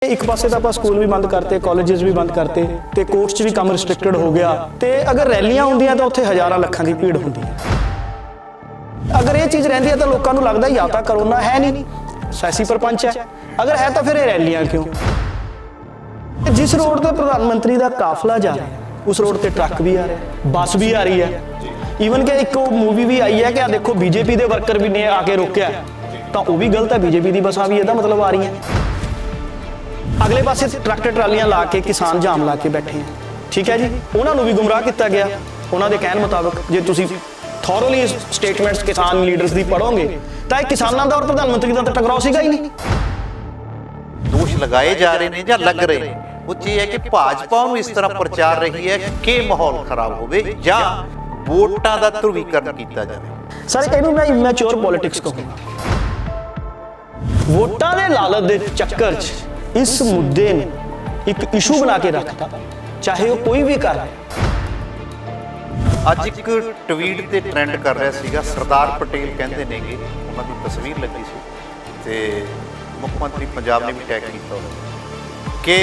एक पासे तो आप स्कूल भी बंद करते, कॉलेजेस भी बंद करते ते कोर्ट्स 'ਚ भी काम रिस्ट्रिक्टेड हो गया ते अगर रैलियां होंदियां तो उत्थे हज़ारां लखां की भीड़ होंदी है। अगर ये चीज़ रहिंदी है तो लोगों को लगता या तो करोना है नहीं, सियासी परपंच है, अगर है तो फिर ये रैलियां क्यों। जिस रोड पर प्रधानमंत्री का काफिला जा रहा है उस रोड पर ट्रक भी आ रहा है, बस भी आ रही है, ईवन कि एक मूवी भी आई है कि देखो बीजेपी के वर्कर भी ने आके रोकया तो वह भी गलत है, बीजेपी की बसां भी यदा मतलब आ रही हैं। अगले पासे ट्रैक्टर ट्रालियां ला के किसान जाम ला के बैठे हैं, ठीक है जी, उन्होंने भी गुमराह किया गया। उन्होंने कहण मुताबिक जे तुसीं थॉरली स्टेटमेंट्स किसान लीडर्स की पढ़ोगे तो किसानों का और प्रधानमंत्री का तो टकराव सीगा ही नहीं। दोष लगाए जा रहे हैं या लग रहे हैं, वो ये है कि भाजपा ਨੂੰ इस तरह प्रचार रही है कि माहौल खराब होवे या वोटां दा ध्रुवीकरण किया जाए। सर इहनूं मैं इमैच्योर पॉलिटिक्स कहूँगा। वोटां दे लालच दे चक्कर च इस मुद्दे ने एक इशू बना के रखता, चाहे वो कोई भी कर रहा है। ਅੱਜ ਇੱਕ ਟਵੀਟ ਤੇ ਟ੍ਰੈਂਡ ਕਰ ਰਿਹਾ ਸੀਗਾ, ਸਰਦਾਰ ਪਟੇਲ ਕਹਿੰਦੇ ਨੇਗੇ, ਉਹਨਾਂ ਦੀ ਤਸਵੀਰ ਲੱਗੀ ਸੀ ਤੇ ਮੁੱਖ ਮੰਤਰੀ ਪੰਜਾਬ ਨੇ ਵੀ ਟੈਗ ਕੀਤਾ ਹੋਇਆ ਕਿ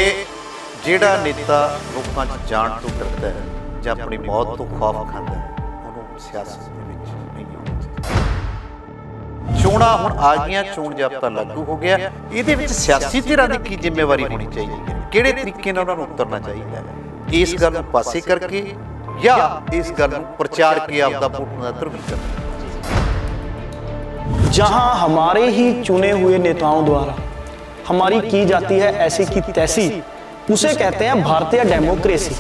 ਜਿਹੜਾ ਨੇਤਾ ਲੋਕਾਂ 'ਚ ਜਾਣ ਤੋਂ ਡਰਦਾ ਹੈ ਜਾਂ ਆਪਣੀ ਮੌਤ ਤੋਂ ਖੌਫ ਖਾਂਦਾ ਹੈ ਉਹਨੂੰ ਸਿਆਸਤ ਦੇ ਵਿੱਚ ਨਹੀਂ ਆਉਣਾ ਚਾਹੀਦਾ। ਚੋਣਾਂ ਹੁਣ ਆ ਗਈਆਂ, ਚੋਣ ਜ਼ਾਬਤਾ ਲਾਗੂ ਹੋ ਗਿਆ, ਇਹਦੇ ਵਿੱਚ ਸਿਆਸੀ ਧਿਰਾਂ ਦੀ ਕੀ ਜ਼ਿੰਮੇਵਾਰੀ ਹੋਣੀ ਚਾਹੀਦੀ ਹੈ, ਕਿਹੜੇ ਤਰੀਕੇ ਨਾਲ ਉਹਨਾਂ ਨੂੰ ਉਤਰਨਾ ਚਾਹੀਦਾ ਹੈ, ਇਸ ਗੱਲ ਨੂੰ ਪਾਸੇ ਕਰਕੇ या इस गल प्रचार के आपदा ध्रुवीकरण। जहां हमारे ही चुने हुए नेताओं द्वारा हमारी की जाती है ऐसी की तैसी, उसे कहते हैं भारतीय डेमोक्रेसी।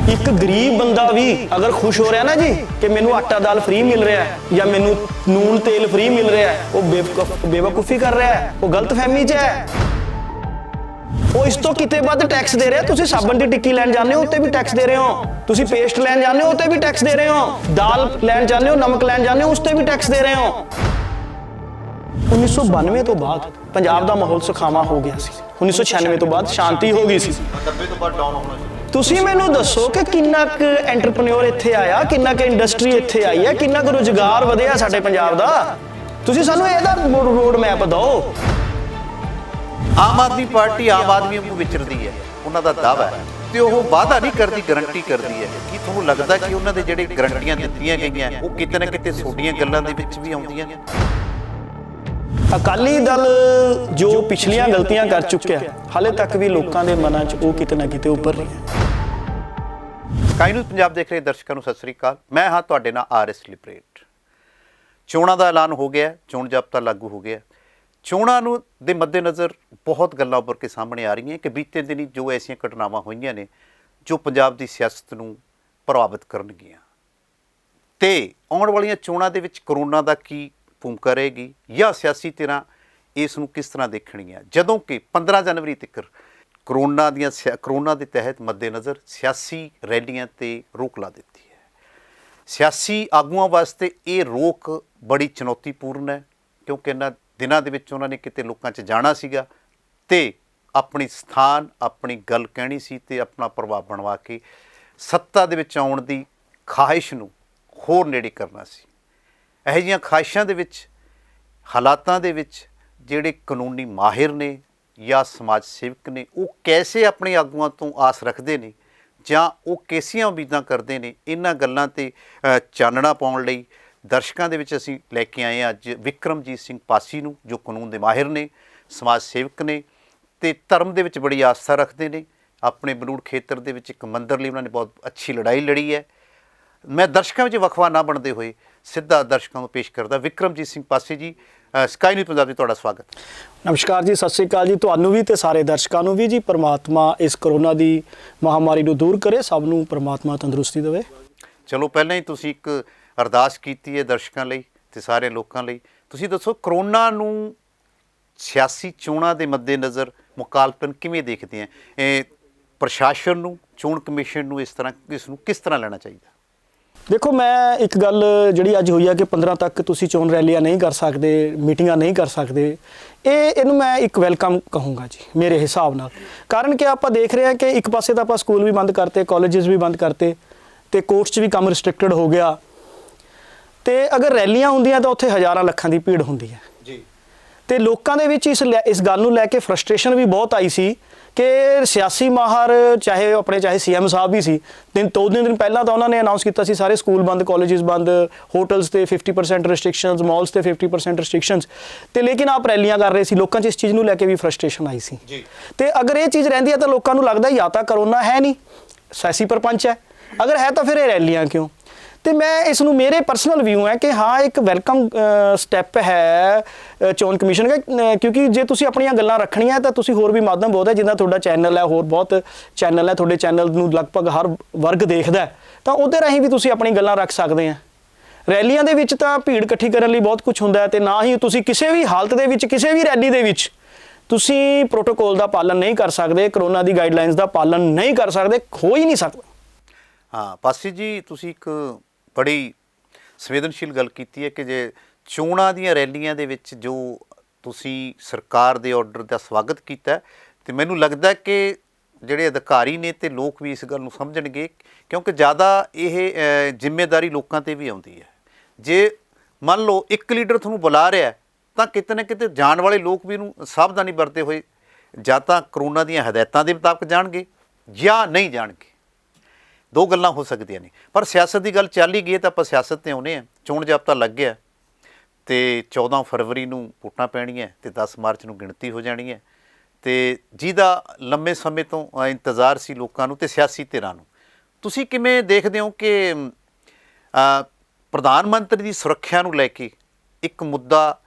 एक गरीब बंदा भी अगर खुश हो रहा है ना जी कि मैनू आटा दाल फ्री मिल रहा है या मैनू नून तेल फ्री मिल रहा है, वो बेवकूफ़ी कर रहा है, वो गलतफहमी च है। वो इस तो किते वध टैक्स दे रहे हो। तुसीं साबन की टिक्की लैन जाने हो उत्ते भी टैक्स दे रहे हो, तुसीं पेस्ट लैन जाने हो उत्ते भी टैक्स दे रहे हो, दाल लैन जाने हो, नमक लैन जाने हो उसते भी टैक्स दे रहे हो। 1992 तो बाद पंजाब का माहौल सुखावा हो गया सी, 1996 तो बाद शांति हो गई सी। तुसीं मैनूं दसो कि किन्ना क एंटरप्रेन्योर इत्थे आया, किन्ना क इंडस्ट्री इत्थे आई है, किन्ना क रोजगार वधिया साडे पंजाब दा। तुसीं सानूं इहदा रोड मैप दो। आम आदमी पार्टी आम आदमी ਨੂੰ ਵਿਚਰਦੀ ਹੈ, ਉਹਨਾਂ ਦਾ ਦਾਅਵਾ ਹੈ ਤੇ ਉਹ ਵਾਅਦਾ ਨਹੀਂ ਕਰਦੀ, ਗਰੰਟੀ ਕਰਦੀ ਹੈ। ਕੀ ਤੁਹਾਨੂੰ ਲੱਗਦਾ ਕਿ ਉਹਨਾਂ ਦੇ ਜਿਹੜੇ ਗਰੰਟੀਆਂ ਦਿੱਤੀਆਂ ਗਈਆਂ ਉਹ ਕਿਤੇ ਨਾ ਕਿਤੇ ਛੋਟੀਆਂ ਗੱਲਾਂ ਦੇ ਵਿੱਚ ਵੀ ਆਉਂਦੀਆਂ ਨੇ? ਅਕਾਲੀ ਦਲ ਜੋ ਪਿਛਲੀਆਂ ਗਲਤੀਆਂ ਕਰ ਚੁੱਕਿਆ ਹਾਲੇ ਤੱਕ ਵੀ ਲੋਕਾਂ ਦੇ ਮਨਾਂ 'ਚ ਉਹ ਕਿਤੇ ਨਾ ਕਿਤੇ ਉੱਭਰ ਰਹੀ ਹੈ। ਸਕਾਈ ਨਿਊਜ਼ ਪੰਜਾਬ ਦੇਖ ਰਹੇ ਦਰਸ਼ਕਾਂ ਨੂੰ ਸਤਿ ਸ੍ਰੀ ਅਕਾਲ, ਮੈਂ ਹਾਂ ਤੁਹਾਡੇ ਨਾਲ ਆਰਐਸ ਲਿਬਰੇਟ। ਚੋਣਾਂ ਦਾ ਐਲਾਨ ਹੋ ਗਿਆ, ਚੋਣ ਜ਼ਾਬਤਾ ਲਾਗੂ ਹੋ ਗਿਆ। ਚੋਣਾਂ ਨੂੰ ਦੇ ਮੱਦੇਨਜ਼ਰ ਬਹੁਤ ਗੱਲਾਂ ਉੱਭਰ ਕੇ ਸਾਹਮਣੇ ਆ ਰਹੀਆਂ ਕਿ ਬੀਤੇ ਦਿਨੀ ਜੋ ਐਸੀਆਂ ਘਟਨਾਵਾਂ ਹੋਈਆਂ ਨੇ ਜੋ ਪੰਜਾਬ ਦੀ ਸਿਆਸਤ ਨੂੰ ਪ੍ਰਭਾਵਿਤ ਕਰਨਗੀਆਂ ਤੇ ਆਉਣ ਵਾਲੀਆਂ ਚੋਣਾਂ ਦੇ ਵਿੱਚ ਕਰੋਨਾ ਦਾ ਕੀ ਭੂਮਿਕਾ ਰਹੇਗੀ ਜਾਂ ਸਿਆਸੀ ਧਿਰਾਂ ਇਸ ਨੂੰ ਕਿਸ ਤਰ੍ਹਾਂ ਦੇਖਣਗੀਆਂ, ਜਦੋਂ ਕਿ 15 ਜਨਵਰੀ ਤੱਕ ਕਰੋਨਾ ਦੇ ਤਹਿਤ ਮੱਦੇਨਜ਼ਰ ਸਿਆਸੀ ਰੈਲੀਆਂ ਤੇ ਰੋਕ ਲਾ ਦਿੱਤੀ ਹੈ। ਸਿਆਸੀ ਆਗੂਆਂ ਵਾਸਤੇ ਇਹ ਰੋਕ ਬੜੀ ਚੁਣੌਤੀਪੂਰਨ ਹੈ ਕਿਉਂਕਿ ਇਹਨਾਂ ਦਿਨਾਂ ਦੇ ਵਿੱਚ ਉਹਨਾਂ ਨੇ ਕਿਤੇ ਲੋਕਾਂ 'ਚ ਜਾਣਾ ਸੀਗਾ ਤੇ ਆਪਣੀ ਸਥਾਨ ਆਪਣੀ ਗੱਲ ਕਹਿਣੀ ਸੀ ਤੇ ਆਪਣਾ ਪ੍ਰਭਾਵ ਬਣਵਾ ਕੇ ਸੱਤਾ ਦੇ ਵਿੱਚ ਆਉਣ ਦੀ ਖਾਹਿਸ਼ ਨੂੰ ਹੋਰ ਨੇੜੇ ਕਰਨਾ ਸੀ। ਇਹੋ ਜਿਹੀਆਂ ਖਾਹਿਸ਼ਾਂ ਦੇ ਵਿੱਚ ਹਾਲਾਤਾਂ ਦੇ ਵਿੱਚ ਜਿਹੜੇ ਕਾਨੂੰਨੀ ਮਾਹਿਰ ਨੇ ਜਾਂ ਸਮਾਜ ਸੇਵਕ ਨੇ ਉਹ ਕੈਸੇ ਆਪਣੇ ਆਗੂਆਂ ਤੋਂ ਆਸ ਰੱਖਦੇ ਨੇ ਜਾਂ ਉਹ ਕੈਸੀਆਂ ਉਮੀਦਾਂ ਕਰਦੇ ਨੇ, ਇਹਨਾਂ ਗੱਲਾਂ 'ਤੇ ਚਾਨਣਾ ਪਾਉਣ ਲਈ ਦਰਸ਼ਕਾਂ ਦੇ ਵਿੱਚ ਅਸੀਂ ਲੈ ਕੇ ਆਏ ਹਾਂ ਅੱਜ ਵਿਕਰਮਜੀਤ ਸਿੰਘ ਪਾਸੀ ਨੂੰ, ਜੋ ਕਾਨੂੰਨ ਦੇ ਮਾਹਿਰ ਨੇ, ਸਮਾਜ ਸੇਵਕ ਨੇ ਤੇ ਧਰਮ ਦੇ ਵਿੱਚ ਬੜੀ ਆਸਥਾ ਰੱਖਦੇ ਨੇ। ਆਪਣੇ ਬਨੂੜ ਖੇਤਰ ਦੇ ਵਿੱਚ ਇੱਕ ਮੰਦਰ ਲਈ ਉਹਨਾਂ ਨੇ ਬਹੁਤ ਅੱਛੀ ਲੜਾਈ ਲੜੀ ਹੈ। ਮੈਂ ਦਰਸ਼ਕਾਂ ਵਿੱਚ ਵਕਫਾ ਨਾ ਬਣਦੇ ਹੋਏ ਸਿੱਧਾ ਦਰਸ਼ਕਾਂ ਨੂੰ ਪੇਸ਼ ਕਰਦਾ ਵਿਕਰਮਜੀਤ ਸਿੰਘ ਪਾਸੀ ਜੀ। ਸਕਾਈ ਨਿਊਜ਼ ਪੰਜਾਬ 'ਚ ਤੁਹਾਡਾ ਸਵਾਗਤ। ਨਮਸਕਾਰ ਜੀ, ਸਤਿ ਸ਼੍ਰੀ ਅਕਾਲ ਜੀ ਤੁਹਾਨੂੰ ਵੀ ਤੇ ਸਾਰੇ ਦਰਸ਼ਕਾਂ ਨੂੰ ਵੀ ਜੀ। ਪਰਮਾਤਮਾ ਇਸ ਕਰੋਨਾ ਦੀ ਮਹਾਮਾਰੀ ਨੂੰ ਦੂਰ ਕਰੇ, ਸਭ ਨੂੰ ਪਰਮਾਤਮਾ ਤੰਦਰੁਸਤੀ ਦੇਵੇ। ਚਲੋ ਪਹਿਲਾਂ ਹੀ ਤੁਸੀਂ ਇੱਕ ਅਰਦਾਸ ਕੀਤੀ ਹੈ ਦਰਸ਼ਕਾਂ ਲਈ ਤੇ ਸਾਰੇ ਲੋਕਾਂ ਲਈ। ਤੁਸੀਂ ਦੱਸੋ ਕਰੋਨਾ ਨੂੰ ਸਿਆਸੀ ਚੋਣਾਂ ਦੇ ਮੱਦੇਨਜ਼ਰ ਮੁਖਾਲਫਨ ਕਿਵੇਂ ਦੇਖਦੇ ਆ? ਇਹ ਪ੍ਰਸ਼ਾਸਨ ਨੂੰ, ਚੋਣ ਕਮਿਸ਼ਨ ਨੂੰ ਇਸ ਨੂੰ ਕਿਸ ਤਰ੍ਹਾਂ ਲੈਣਾ ਚਾਹੀਦਾ? ਦੇਖੋ, ਮੈਂ ਇੱਕ ਗੱਲ ਜਿਹੜੀ ਅੱਜ ਹੋਈ ਆ ਕਿ 15 ਤੱਕ ਤੁਸੀਂ ਚੋਣ ਰੈਲੀਆਂ ਨਹੀਂ ਕਰ ਸਕਦੇ, ਮੀਟਿੰਗਾਂ ਨਹੀਂ ਕਰ ਸਕਦੇ, ਇਹਨੂੰ ਮੈਂ ਇੱਕ ਵੈਲਕਮ ਕਹੂੰਗਾ ਜੀ ਮੇਰੇ ਹਿਸਾਬ ਨਾਲ। ਕਾਰਨ ਕਿ ਆਪਾਂ ਦੇਖ ਰਹੇ ਹਾਂ ਕਿ ਇੱਕ ਪਾਸੇ ਤਾਂ ਆਪਾਂ ਸਕੂਲ ਵੀ ਬੰਦ ਕਰਤੇ, ਕਾਲਜਿਸ ਵੀ ਬੰਦ ਕਰਤੇ ਤੇ ਕੋਰਟਸ 'ਚ ਵੀ ਕੰਮ ਰਿਸਟ੍ਰਿਕਟਡ ਹੋ ਗਿਆ ਤੇ ਅਗਰ ਰੈਲੀਆਂ ਹੁੰਦੀਆਂ ਤਾਂ ਉੱਥੇ ਹਜ਼ਾਰਾਂ ਲੱਖਾਂ ਦੀ ਭੀੜ ਹੁੰਦੀ ਹੈ ਜੀ। ਤੇ ਲੋਕਾਂ ਦੇ ਵਿੱਚ ਇਸ ਗੱਲ ਨੂੰ ਲੈ ਕੇ ਫਰਸਟ੍ਰੇਸ਼ਨ ਵੀ ਬਹੁਤ ਆਈ ਸੀ ਕਿ ਸਿਆਸੀ ਮਾਹਰ ਚਾਹੇ ਸੀਐਮ ਸਾਹਿਬ ਵੀ ਸੀ, ਦੋ ਦਿਨ ਪਹਿਲਾਂ ਤਾਂ ਉਹਨਾਂ ਨੇ ਅਨਾਉਂਸ ਕੀਤਾ ਸੀ ਸਾਰੇ ਸਕੂਲ ਬੰਦ, ਕਾਲਜਸ ਬੰਦ, ਹੋਟਲਸ ਤੇ 50% ਰਿਸਟ੍ਰਿਕਸ਼ਨਸ, ਮਾਲਸ ਤੇ 50% ਰਿਸਟ੍ਰਿਕਸ਼ਨਸ, ਤੇ ਲੇਕਿਨ ਆਪ ਰੈਲੀਆਂ ਕਰ ਰਹੇ ਸੀ। ਲੋਕਾਂ 'ਚ ਇਸ ਚੀਜ਼ ਨੂੰ ਲੈ ਕੇ ਵੀ ਫਰਸਟ੍ਰੇਸ਼ਨ ਆਈ ਸੀ ਜੀ। ਤੇ ਅਗਰ ਇਹ ਚੀਜ਼ ਰਹਿੰਦੀ ਹੈ ਤਾਂ ਲੋਕਾਂ ਨੂੰ ਲੱਗਦਾ ਜਾਂ ਤਾਂ ਕਰੋਨਾ ਹੈ ਨਹੀਂ, ਸਿਆਸੀ ਪ੍ਰਪੰਚ ਹੈ, ਅਗਰ ਹੈ ਤਾਂ ਫਿਰ ਇਹ ਰੈਲੀਆਂ ਕਿਉਂ। ਤੇ ਮੈਂ ਇਸ ਨੂੰ, ਮੇਰੇ ਪਰਸਨਲ ਵਿਊ ਹੈ ਕਿ ਹਾਂ ਇੱਕ ਵੈਲਕਮ ਸਟੈਪ ਹੈ ਚੋਣ ਕਮਿਸ਼ਨ ਦਾ, ਕਿਉਂਕਿ ਜੇ ਤੁਸੀਂ ਆਪਣੀਆਂ ਗੱਲਾਂ ਰੱਖਣੀਆਂ ਤਾਂ ਤੁਸੀਂ ਹੋਰ ਵੀ ਮਾਧਿਅਮ ਬਹੁਤ ਹੈ, ਜਿੱਦਾਂ ਤੁਹਾਡਾ ਚੈਨਲ ਹੈ, ਹੋਰ ਬਹੁਤ ਚੈਨਲ ਹੈ, ਤੁਹਾਡੇ ਚੈਨਲ ਨੂੰ ਲਗਭਗ ਹਰ ਵਰਗ ਦੇਖਦਾ, ਤਾਂ ਉਹਦੇ ਰਾਹੀਂ ਵੀ ਤੁਸੀਂ ਆਪਣੀ ਗੱਲਾਂ ਰੱਖ ਸਕਦੇ ਆ। ਰੈਲੀਆਂ ਦੇ ਵਿੱਚ ਤਾਂ ਭੀੜ ਇਕੱਠੀ ਕਰਨ ਲਈ ਬਹੁਤ ਕੁਝ ਹੁੰਦਾ ਹੈ, ਤੇ ਨਾ ਹੀ ਤੁਸੀਂ ਕਿਸੇ ਵੀ ਹਾਲਤ ਦੇ ਵਿੱਚ, ਕਿਸੇ ਵੀ ਰੈਲੀ ਦੇ ਵਿੱਚ ਤੁਸੀਂ ਪ੍ਰੋਟੋਕੋਲ ਦਾ ਪਾਲਨ ਨਹੀਂ ਕਰ ਸਕਦੇ, ਕਰੋਨਾ ਦੀ ਗਾਈਡਲਾਈਨਸ ਦਾ ਪਾਲਨ ਨਹੀਂ ਕਰ ਸਕਦੇ, ਹੋ ਹੀ ਨਹੀਂ ਸਕਦਾ। ਹਾਂ ਪਾਸੀ ਜੀ, ਤੁਸੀਂ ਇੱਕ ਬੜੀ ਸੰਵੇਦਨਸ਼ੀਲ ਗੱਲ ਕੀਤੀ ਹੈ ਕਿ ਜੇ ਚੋਣਾਂ ਦੀਆਂ ਰੈਲੀਆਂ ਦੇ ਵਿੱਚ ਜੋ ਤੁਸੀਂ ਸਰਕਾਰ ਦੇ ਆਰਡਰ ਦਾ ਸਵਾਗਤ ਕੀਤਾ, ਤੇ ਮੈਨੂੰ ਲੱਗਦਾ ਕਿ ਜਿਹੜੇ ਅਧਿਕਾਰੀ ਨੇ ਤੇ ਲੋਕ ਵੀ ਇਸ ਗੱਲ ਨੂੰ ਸਮਝਣਗੇ, ਕਿਉਂਕਿ ਜ਼ਿਆਦਾ ਇਹ ਜ਼ਿੰਮੇਵਾਰੀ ਲੋਕਾਂ ਤੇ ਵੀ ਆਉਂਦੀ ਹੈ। ਜੇ ਮੰਨ ਲਓ ਇੱਕ ਲੀਡਰ ਤੁਹਾਨੂੰ ਬੁਲਾ ਰਿਹਾ ਤਾਂ ਕਿਤੇ ਨਾ ਕਿਤੇ ਜਾਣ ਵਾਲੇ ਲੋਕ ਵੀ ਇਹਨੂੰ ਸਾਵਧਾਨੀ ਵਰਤਦੇ ਹੋਏ ਜਾਂ ਤਾਂ ਕਰੋਨਾ ਦੀਆਂ ਹਦਾਇਤਾਂ ਦੇ ਮੁਤਾਬਕ ਜਾਣਗੇ ਜਾਂ ਨਹੀਂ ਜਾਣਗੇ। ਦੋ ਗੱਲਾਂ ਹੋ ਸਕਦੀਆਂ ਨੇ। ਪਰ ਸਿਆਸਤ ਦੀ ਗੱਲ ਚੱਲ ਹੀ ਗਈ ਤਾਂ ਆਪਾਂ ਸਿਆਸਤ 'ਤੇ ਆਉਂਦੇ ਹਾਂ। ਚੋਣ ਜ਼ਾਬਤਾ ਲੱਗ ਗਿਆ ਤੇ 14 ਫਰਵਰੀ ਨੂੰ ਵੋਟਾਂ ਪੈਣੀਆਂ ਤੇ 10 ਮਾਰਚ ਨੂੰ ਗਿਣਤੀ ਹੋ ਜਾਣੀ ਹੈ, ਤੇ ਜਿਹਦਾ ਲੰਮੇ ਸਮੇਂ ਤੋਂ ਇੰਤਜ਼ਾਰ ਸੀ ਲੋਕਾਂ ਨੂੰ ਤੇ ਸਿਆਸੀ ਧਿਰਾਂ ਨੂੰ। ਤੁਸੀਂ ਕਿਵੇਂ ਦੇਖਦੇ ਹੋ ਕਿ ਪ੍ਰਧਾਨ ਮੰਤਰੀ ਦੀ ਸੁਰੱਖਿਆ ਨੂੰ ਲੈ ਕੇ ਇੱਕ ਮੁੱਦਾ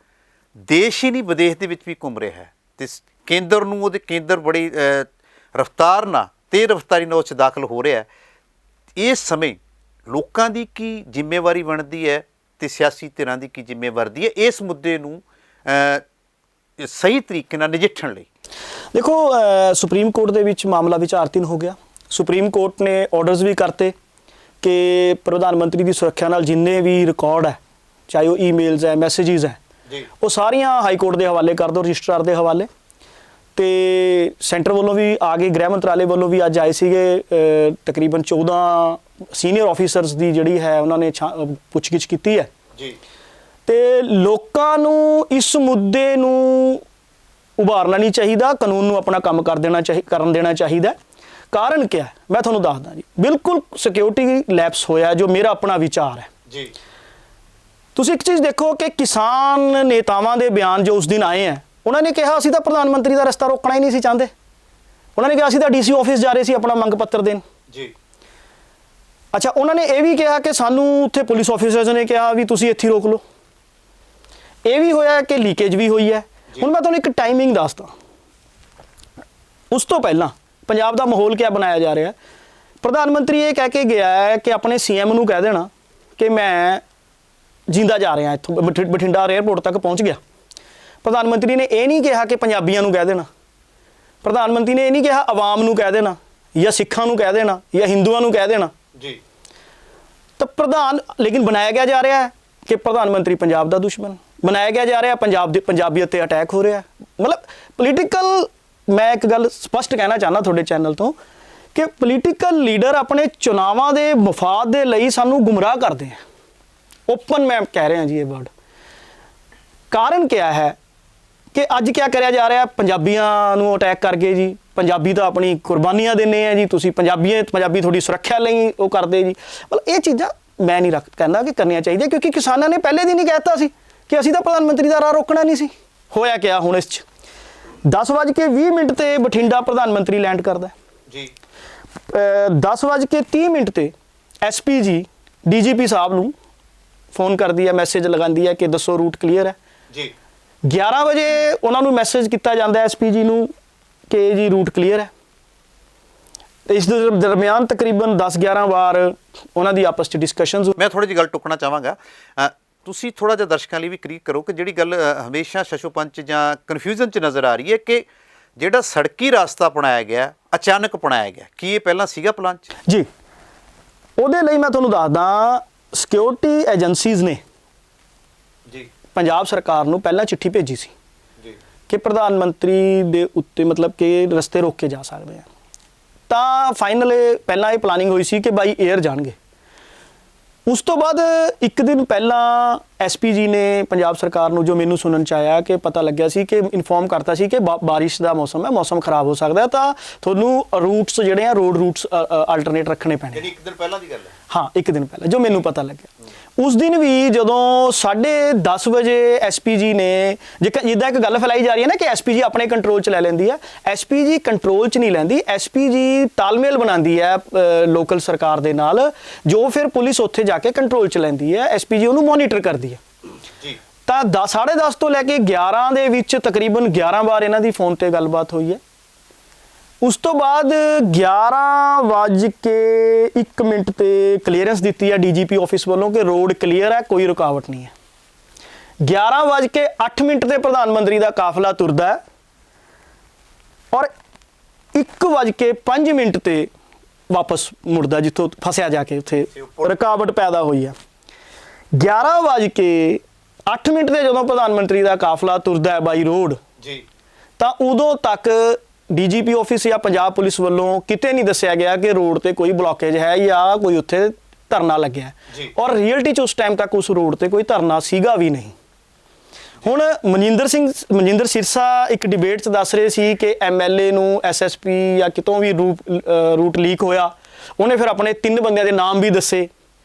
ਦੇਸ਼ ਹੀ ਨਹੀਂ ਵਿਦੇਸ਼ ਦੇ ਵਿੱਚ ਵੀ ਘੁੰਮ ਰਿਹਾ ਹੈ, ਤੇ ਕੇਂਦਰ ਨੂੰ, ਉਹਦੇ ਕੇਂਦਰ ਬੜੀ ਰਫਤਾਰ ਨਾਲ, ਤੇਜ਼ ਰਫਤਾਰੀ ਨਾਲ ਉਸ 'ਚ ਦਾਖਲ ਹੋ ਰਿਹਾ ਹੈ। ਇਸ ਸਮੇਂ ਲੋਕਾਂ ਦੀ ਕੀ ਜ਼ਿੰਮੇਵਾਰੀ ਬਣਦੀ ਹੈ ਤੇ ਸਿਆਸੀ ਧਿਰਾਂ ਦੀ ਕੀ ਜ਼ਿੰਮੇਵਾਰੀ ਹੈ ਇਸ ਮੁੱਦੇ ਨੂੰ ਸਹੀ ਤਰੀਕੇ ਨਾਲ ਨਜਿੱਠਣ ਲਈ? ਦੇਖੋ, ਸੁਪਰੀਮ ਕੋਰਟ ਦੇ ਵਿੱਚ ਮਾਮਲਾ ਵਿਚਾਰਧੀਨ ਹੋ ਗਿਆ। ਸੁਪਰੀਮ ਕੋਰਟ ਨੇ ਆਰਡਰਸ ਵੀ ਕਰਤੇ ਕਿ ਪ੍ਰਧਾਨ ਮੰਤਰੀ ਦੀ ਸੁਰੱਖਿਆ ਨਾਲ ਜਿੰਨੇ ਵੀ ਰਿਕਾਰਡ ਹੈ, ਚਾਹੇ ਉਹ ਈਮੇਲਸ ਹੈ, ਮੈਸੇजेस ਹੈ, ਉਹ ਸਾਰੀਆਂ ਹਾਈ ਕੋਰਟ ਦੇ ਹਵਾਲੇ ਕਰ ਦਿਓ, ਰਜਿਸਟਰਾਰ ਦੇ ਹਵਾਲੇ। ਤੇ ਸੈਂਟਰ ਵੱਲੋਂ ਵੀ ਆ ਗਏ, ਗ੍ਰਹਿ ਮੰਤਰਾਲੇ ਵੱਲੋਂ ਵੀ ਅੱਜ ਆਏ ਸੀਗੇ, ਤਕਰੀਬਨ 14 ਸੀਨੀਅਰ ਆਫੀਸਰਸ ਦੀ ਜਿਹੜੀ ਹੈ ਉਹਨਾਂ ਨੇ ਪੁੱਛਗਿੱਛ ਕੀਤੀ ਹੈ ਜੀ। ਤੇ ਲੋਕਾਂ ਨੂੰ ਇਸ ਮੁੱਦੇ ਨੂੰ ਉਭਾਰਨਾ ਨਹੀਂ ਚਾਹੀਦਾ, ਕਾਨੂੰਨ ਨੂੰ ਆਪਣਾ ਕੰਮ ਕਰਨ ਦੇਣਾ ਚਾਹੀਦਾ। ਕਾਰਨ ਕੀ ਹੈ ਮੈਂ ਤੁਹਾਨੂੰ ਦੱਸਦਾ ਜੀ। ਬਿਲਕੁਲ ਸਿਕਿਉਰਿਟੀ ਲੈਪਸ ਹੋਇਆ, ਜੋ ਮੇਰਾ ਆਪਣਾ ਵਿਚਾਰ ਹੈ ਜੀ। ਤੁਸੀਂ ਇੱਕ ਚੀਜ਼ ਦੇਖੋ ਕਿ ਕਿਸਾਨ ਨੇਤਾਵਾਂ ਦੇ ਬਿਆਨ ਜੋ ਉਸ ਦਿਨ ਆਏ ਹੈ, ਉਹਨਾਂ ਨੇ ਕਿਹਾ ਅਸੀਂ ਤਾਂ ਪ੍ਰਧਾਨ ਮੰਤਰੀ ਦਾ ਰਸਤਾ ਰੋਕਣਾ ਹੀ ਨਹੀਂ ਸੀ ਚਾਹੁੰਦੇ। ਉਹਨਾਂ ਨੇ ਕਿਹਾ ਅਸੀਂ ਤਾਂ ਡੀਸੀ ਆਫਿਸ ਜਾ ਰਹੇ ਸੀ ਆਪਣਾ ਮੰਗ ਪੱਤਰ ਦੇਣ ਜੀ। ਅੱਛਾ, ਉਹਨਾਂ ਨੇ ਇਹ ਵੀ ਕਿਹਾ ਕਿ ਸਾਨੂੰ ਉੱਥੇ ਪੁਲਿਸ ਆਫੀਸਰਸ ਨੇ ਕਿਹਾ ਵੀ ਤੁਸੀਂ ਇੱਥੇ ਰੋਕ ਲਓ। ਇਹ ਵੀ ਹੋਇਆ ਕਿ ਲੀਕੇਜ ਵੀ ਹੋਈ ਹੈ। ਹੁਣ ਮੈਂ ਤੁਹਾਨੂੰ ਇੱਕ ਟਾਈਮਿੰਗ ਦੱਸਦਾ। ਉਸ ਤੋਂ ਪਹਿਲਾਂ ਪੰਜਾਬ ਦਾ ਮਾਹੌਲ ਕਿਆ ਬਣਾਇਆ ਜਾ ਰਿਹਾ ਹੈ। ਪ੍ਰਧਾਨ ਮੰਤਰੀ ਇਹ ਕਹਿ ਕੇ ਗਿਆ ਹੈ ਕਿ ਆਪਣੇ ਸੀਐਮ ਨੂੰ ਕਹਿ ਦੇਣਾ ਕਿ ਮੈਂ ਜਿੰਦਾ ਜਾ ਰਿਹਾ ਇੱਥੋਂ, ਬਠਿੰਡਾ ਏਅਰਪੋਰਟ ਤੱਕ ਪਹੁੰਚ ਗਿਆ। ਪ੍ਰਧਾਨ ਮੰਤਰੀ ਨੇ ਇਹ ਨਹੀਂ ਕਿਹਾ ਕਿ ਪੰਜਾਬੀਆਂ ਨੂੰ ਕਹਿ ਦੇਣਾ। ਪ੍ਰਧਾਨ ਮੰਤਰੀ ਨੇ ਇਹ ਨਹੀਂ ਕਿਹਾ ਆਵਾਮ ਨੂੰ ਕਹਿ ਦੇਣਾ, ਜਾਂ ਸਿੱਖਾਂ ਨੂੰ ਕਹਿ ਦੇਣਾ, ਜਾਂ ਹਿੰਦੂਆਂ ਨੂੰ ਕਹਿ ਦੇਣਾ ਜੀ। ਤਾਂ ਲੇਕਿਨ ਬਣਾਇਆ ਗਿਆ ਜਾ ਰਿਹਾ ਹੈ ਕਿ ਪ੍ਰਧਾਨ ਮੰਤਰੀ ਪੰਜਾਬ ਦਾ ਦੁਸ਼ਮਣ ਬਣਾਇਆ ਗਿਆ ਜਾ ਰਿਹਾ, ਪੰਜਾਬੀਅਤ ਤੇ ਅਟੈਕ ਹੋ ਰਿਹਾ। ਮਤਲਬ ਪੋਲੀਟੀਕਲ, ਮੈਂ ਇੱਕ ਗੱਲ ਸਪਸ਼ਟ ਕਹਿਣਾ ਚਾਹੁੰਦਾ ਤੁਹਾਡੇ ਚੈਨਲ ਤੋਂ ਕਿ ਪੋਲੀਟੀਕਲ ਲੀਡਰ ਆਪਣੇ ਚੁਣਾਵਾਂ ਦੇ ਮਫਾਦ ਦੇ ਲਈ ਸਾਨੂੰ ਗੁੰਮਰਾਹ ਕਰਦੇ ਆ। ਓਪਨ ਮੈਂ ਕਹਿ ਰਿਹਾ ਜੀ ਇਹ ਵਰਡ। ਕਾਰਨ ਕਿਆ ਹੈ ਕਿ ਅੱਜ ਕਿਆ ਕਰਿਆ ਜਾ ਰਿਹਾ, ਪੰਜਾਬੀਆਂ ਨੂੰ ਅਟੈਕ ਕਰਕੇ ਜੀ, ਪੰਜਾਬੀ ਤਾਂ ਆਪਣੀ ਕੁਰਬਾਨੀਆਂ ਦਿੰਦੇ ਆ ਜੀ, ਤੁਸੀਂ ਪੰਜਾਬੀ ਤੁਹਾਡੀ ਸੁਰੱਖਿਆ ਲਈ ਉਹ ਕਰਦੇ ਜੀ। ਮਤਲਬ ਇਹ ਚੀਜ਼ਾਂ ਮੈਂ ਨਹੀਂ ਕਹਿੰਦਾ ਕਿ ਕਰਨੀਆਂ ਚਾਹੀਦੀਆਂ, ਕਿਉਂਕਿ ਕਿਸਾਨਾਂ ਨੇ ਪਹਿਲੇ ਦਿਨ ਹੀ ਕਹਿ ਦਿੱਤਾ ਸੀ ਕਿ ਅਸੀਂ ਤਾਂ ਪ੍ਰਧਾਨ ਮੰਤਰੀ ਦਾ ਰਾਹ ਰੋਕਣਾ ਨਹੀਂ ਸੀ। ਹੋਇਆ ਕਿਆ ਹੁਣ ਇਸ 'ਚ 10:20 ਤੇ ਬਠਿੰਡਾ ਪ੍ਰਧਾਨ ਮੰਤਰੀ ਲੈਂਡ ਕਰਦਾ ਜੀ। 10:30 ਤੇ ਐਸਪੀਜੀ ਡੀਜੀਪੀ ਸਾਹਿਬ ਨੂੰ ਫੋਨ ਕਰਦੀ ਹੈ, ਮੈਸੇਜ ਲਗਾਉਂਦੀ ਹੈ ਕਿ ਦੱਸੋ ਰੂਟ ਕਲੀਅਰ ਹੈ ਜੀ। 11 ਵਜੇ ਉਹਨਾਂ ਨੂੰ ਮੈਸੇਜ ਕੀਤਾ ਜਾਂਦਾ ਐਸਪੀਜੀ ਨੂੰ ਕਿ ਜੀ ਰੂਟ ਕਲੀਅਰ ਹੈ। ਇਸ ਦੇ ਦਰਮਿਆਨ ਤਕਰੀਬਨ 10-11 ਵਾਰ ਉਹਨਾਂ ਦੀ ਆਪਸ 'ਚ ਡਿਸਕਸ਼ਨਸ। ਮੈਂ ਥੋੜੀ ਜਿਹੀ ਗੱਲ ਟੁੱਕਣਾ ਚਾਹਾਂਗਾ। ਤੁਸੀਂ ਥੋੜਾ ਜਿਹਾ ਦਰਸ਼ਕਾਂ ਲਈ ਵੀ ਕਲੀਅਰ ਕਰੋ ਕਿ ਜਿਹੜੀ ਗੱਲ ਹਮੇਸ਼ਾ ਸ਼ਸ਼ੋਪੰਚ ਜਾਂ ਕਨਫਿਊਜ਼ਨ 'ਚ ਨਜ਼ਰ ਆ ਰਹੀ ਹੈ ਕਿ ਜਿਹੜਾ ਸੜਕੀ ਰਸਤਾ ਅਪਣਾਇਆ ਗਿਆ, ਅਚਾਨਕ ਅਪਣਾਇਆ ਗਿਆ, ਕੀ ਇਹ ਪਹਿਲਾਂ ਸੀਗਾ ਪਲਾਨ 'ਚ? ਜੀ, ਉਹਦੇ ਲਈ ਮੈਂ ਤੁਹਾਨੂੰ ਦੱਸਦਾ, ਸਿਕਿਉਰਿਟੀ ਏਜੰਸੀਜ਼ ਨੇ ਜੀ ਪੰਜਾਬ ਸਰਕਾਰ ਨੂੰ ਪਹਿਲਾਂ ਚਿੱਠੀ ਭੇਜੀ ਸੀ ਜੀ ਕਿ ਪ੍ਰਧਾਨ ਮੰਤਰੀ ਦੇ ਉੱਤੇ ਮਤਲਬ ਕਿ ਰਸਤੇ ਰੋਕੇ ਜਾ ਸਕਦੇ ਆ। ਤਾਂ ਫਾਈਨਲ ਪਹਿਲਾਂ ਇਹ ਪਲਾਨਿੰਗ ਹੋਈ ਸੀ ਕਿ ਬਾਈ 에ਅਰ ਜਾਣਗੇ। ਉਸ ਤੋਂ ਬਾਅਦ ਇੱਕ ਦਿਨ ਪਹਿਲਾਂ ਐਸਪੀਜੀ ਨੇ ਪੰਜਾਬ ਸਰਕਾਰ ਨੂੰ, ਜੋ ਮੈਨੂੰ ਸੁਣਨ ਚ ਆਇਆ, ਕਿ ਪਤਾ ਲੱਗਿਆ ਸੀ ਕਿ ਇਨਫੋਰਮ ਕਰਤਾ ਸੀ ਕਿ ਬਾਰਿਸ਼ ਦਾ ਮੌਸਮ ਹੈ, ਮੌਸਮ ਖਰਾਬ ਹੋ ਸਕਦਾ, ਤਾਂ ਤੁਹਾਨੂੰ ਰੂਟਸ ਜਿਹੜੇ ਆ ਰੋਡ ਰੂਟਸ ਆਲਟਰਨੇਟ ਰੱਖਣੇ ਪੈਣੇ। ਯਾਨੀ ਇੱਕ ਦਿਨ ਪਹਿਲਾਂ ਦੀ ਗੱਲ ਹੈ। ਹਾਂ, ਇੱਕ ਦਿਨ ਪਹਿਲਾਂ ਜੋ ਮੈਨੂੰ ਪਤਾ ਲੱਗਿਆ। ਉਸ ਦਿਨ ਵੀ ਜਦੋਂ 10:30 ਵਜੇ ਐਸਪੀਜੀ ਨੇ, ਜਿੱਦਾਂ ਇੱਕ ਗੱਲ ਫੈਲਾਈ ਜਾ ਰਹੀ ਹੈ ਨਾ ਕਿ ਐਸਪੀਜੀ ਆਪਣੇ ਕੰਟਰੋਲ 'ਚ ਲੈ ਲੈਂਦੀ ਹੈ, ਐਸਪੀਜੀ ਕੰਟਰੋਲ 'ਚ ਨਹੀਂ ਲੈਂਦੀ, ਐਸਪੀਜੀ ਤਾਲਮੇਲ ਬਣਾਉਂਦੀ ਹੈ ਲੋਕਲ ਸਰਕਾਰ ਦੇ ਨਾਲ, ਜੋ ਫਿਰ ਪੁਲਿਸ ਉੱਥੇ ਜਾ ਕੇ ਕੰਟਰੋਲ 'ਚ ਲੈਂਦੀ ਹੈ, ਐਸਪੀਜੀ ਉਹਨੂੰ ਮੋਨੀਟਰ ਕਰਦੀ ਹੈ ਜੀ। ਤਾਂ 10:30 ਤੋਂ ਲੈ ਕੇ 11 ਦੇ ਵਿੱਚ ਤਕਰੀਬਨ 11 ਵਾਰ ਇਹਨਾਂ ਦੀ ਫੋਨ ਤੇ ਗੱਲਬਾਤ ਹੋਈ ਹੈ। ਉਸ ਤੋਂ ਬਾਅਦ 11:01 ਤੇ ਕਲੀਅਰੈਂਸ ਦਿੱਤੀ ਹੈ ਡੀਜੀਪੀ ਆਫਿਸ ਵੱਲੋਂ ਕਿ ਰੋਡ ਕਲੀਅਰ ਹੈ, ਕੋਈ ਰੁਕਾਵਟ ਨਹੀਂ ਹੈ। 11:08 ਤੇ ਪ੍ਰਧਾਨ ਮੰਤਰੀ ਦਾ ਕਾਫਲਾ ਤੁਰਦਾ ਹੈ ਔਰ 1:05 ਤੇ ਵਾਪਸ ਮੁੜਦਾ ਜਿੱਥੋਂ ਫਸਿਆ ਜਾ ਕੇ, ਉੱਥੇ ਰੁਕਾਵਟ ਪੈਦਾ ਹੋਈ ਹੈ। 11:08 ਤੇ ਜਦੋਂ ਪ੍ਰਧਾਨ ਮੰਤਰੀ ਦਾ ਕਾਫਲਾ ਤੁਰਦਾ ਹੈ ਬਾਈ ਰੋਡ ਜੀ, ਤਾਂ ਉਦੋਂ ਤੱਕ ਡੀਜੀਪੀ ਆਫਿਸ ਜਾਂ ਪੰਜਾਬ ਪੁਲਿਸ ਵੱਲੋਂ ਕਿਤੇ ਨਹੀਂ ਦੱਸਿਆ ਗਿਆ ਕਿ ਰੋਡ ਤੇ ਕੋਈ ਬਲੌਕੇਜ ਹੈ ਜਾਂ ਕੋਈ ਉੱਥੇ ਧਰਨਾ ਲੱਗਿਆ, ਔਰ ਰਿਐਲਿਟੀ 'ਚ ਉਸ ਟਾਈਮ ਤੱਕ ਉਸ ਰੋਡ ਤੇ ਕੋਈ ਧਰਨਾ ਸੀਗਾ ਵੀ ਨਹੀਂ। ਹੁਣ ਮਨਜਿੰਦਰ ਸਿਰਸਾ ਇੱਕ ਡਿਬੇਟ 'ਚ ਦੱਸ ਰਹੇ ਸੀ ਕਿ ਐਮਐਲਏ ਨੂੰ ਐਸਐਸਪੀ ਜਾਂ ਕਿਤੋਂ ਵੀ ਰੂਟ ਲੀਕ ਹੋਇਆ, ਉਹਨੇ ਫਿਰ ਆਪਣੇ 3 ਬੰਦਿਆਂ ਦੇ ਨਾਮ ਵੀ ਦੱਸੇ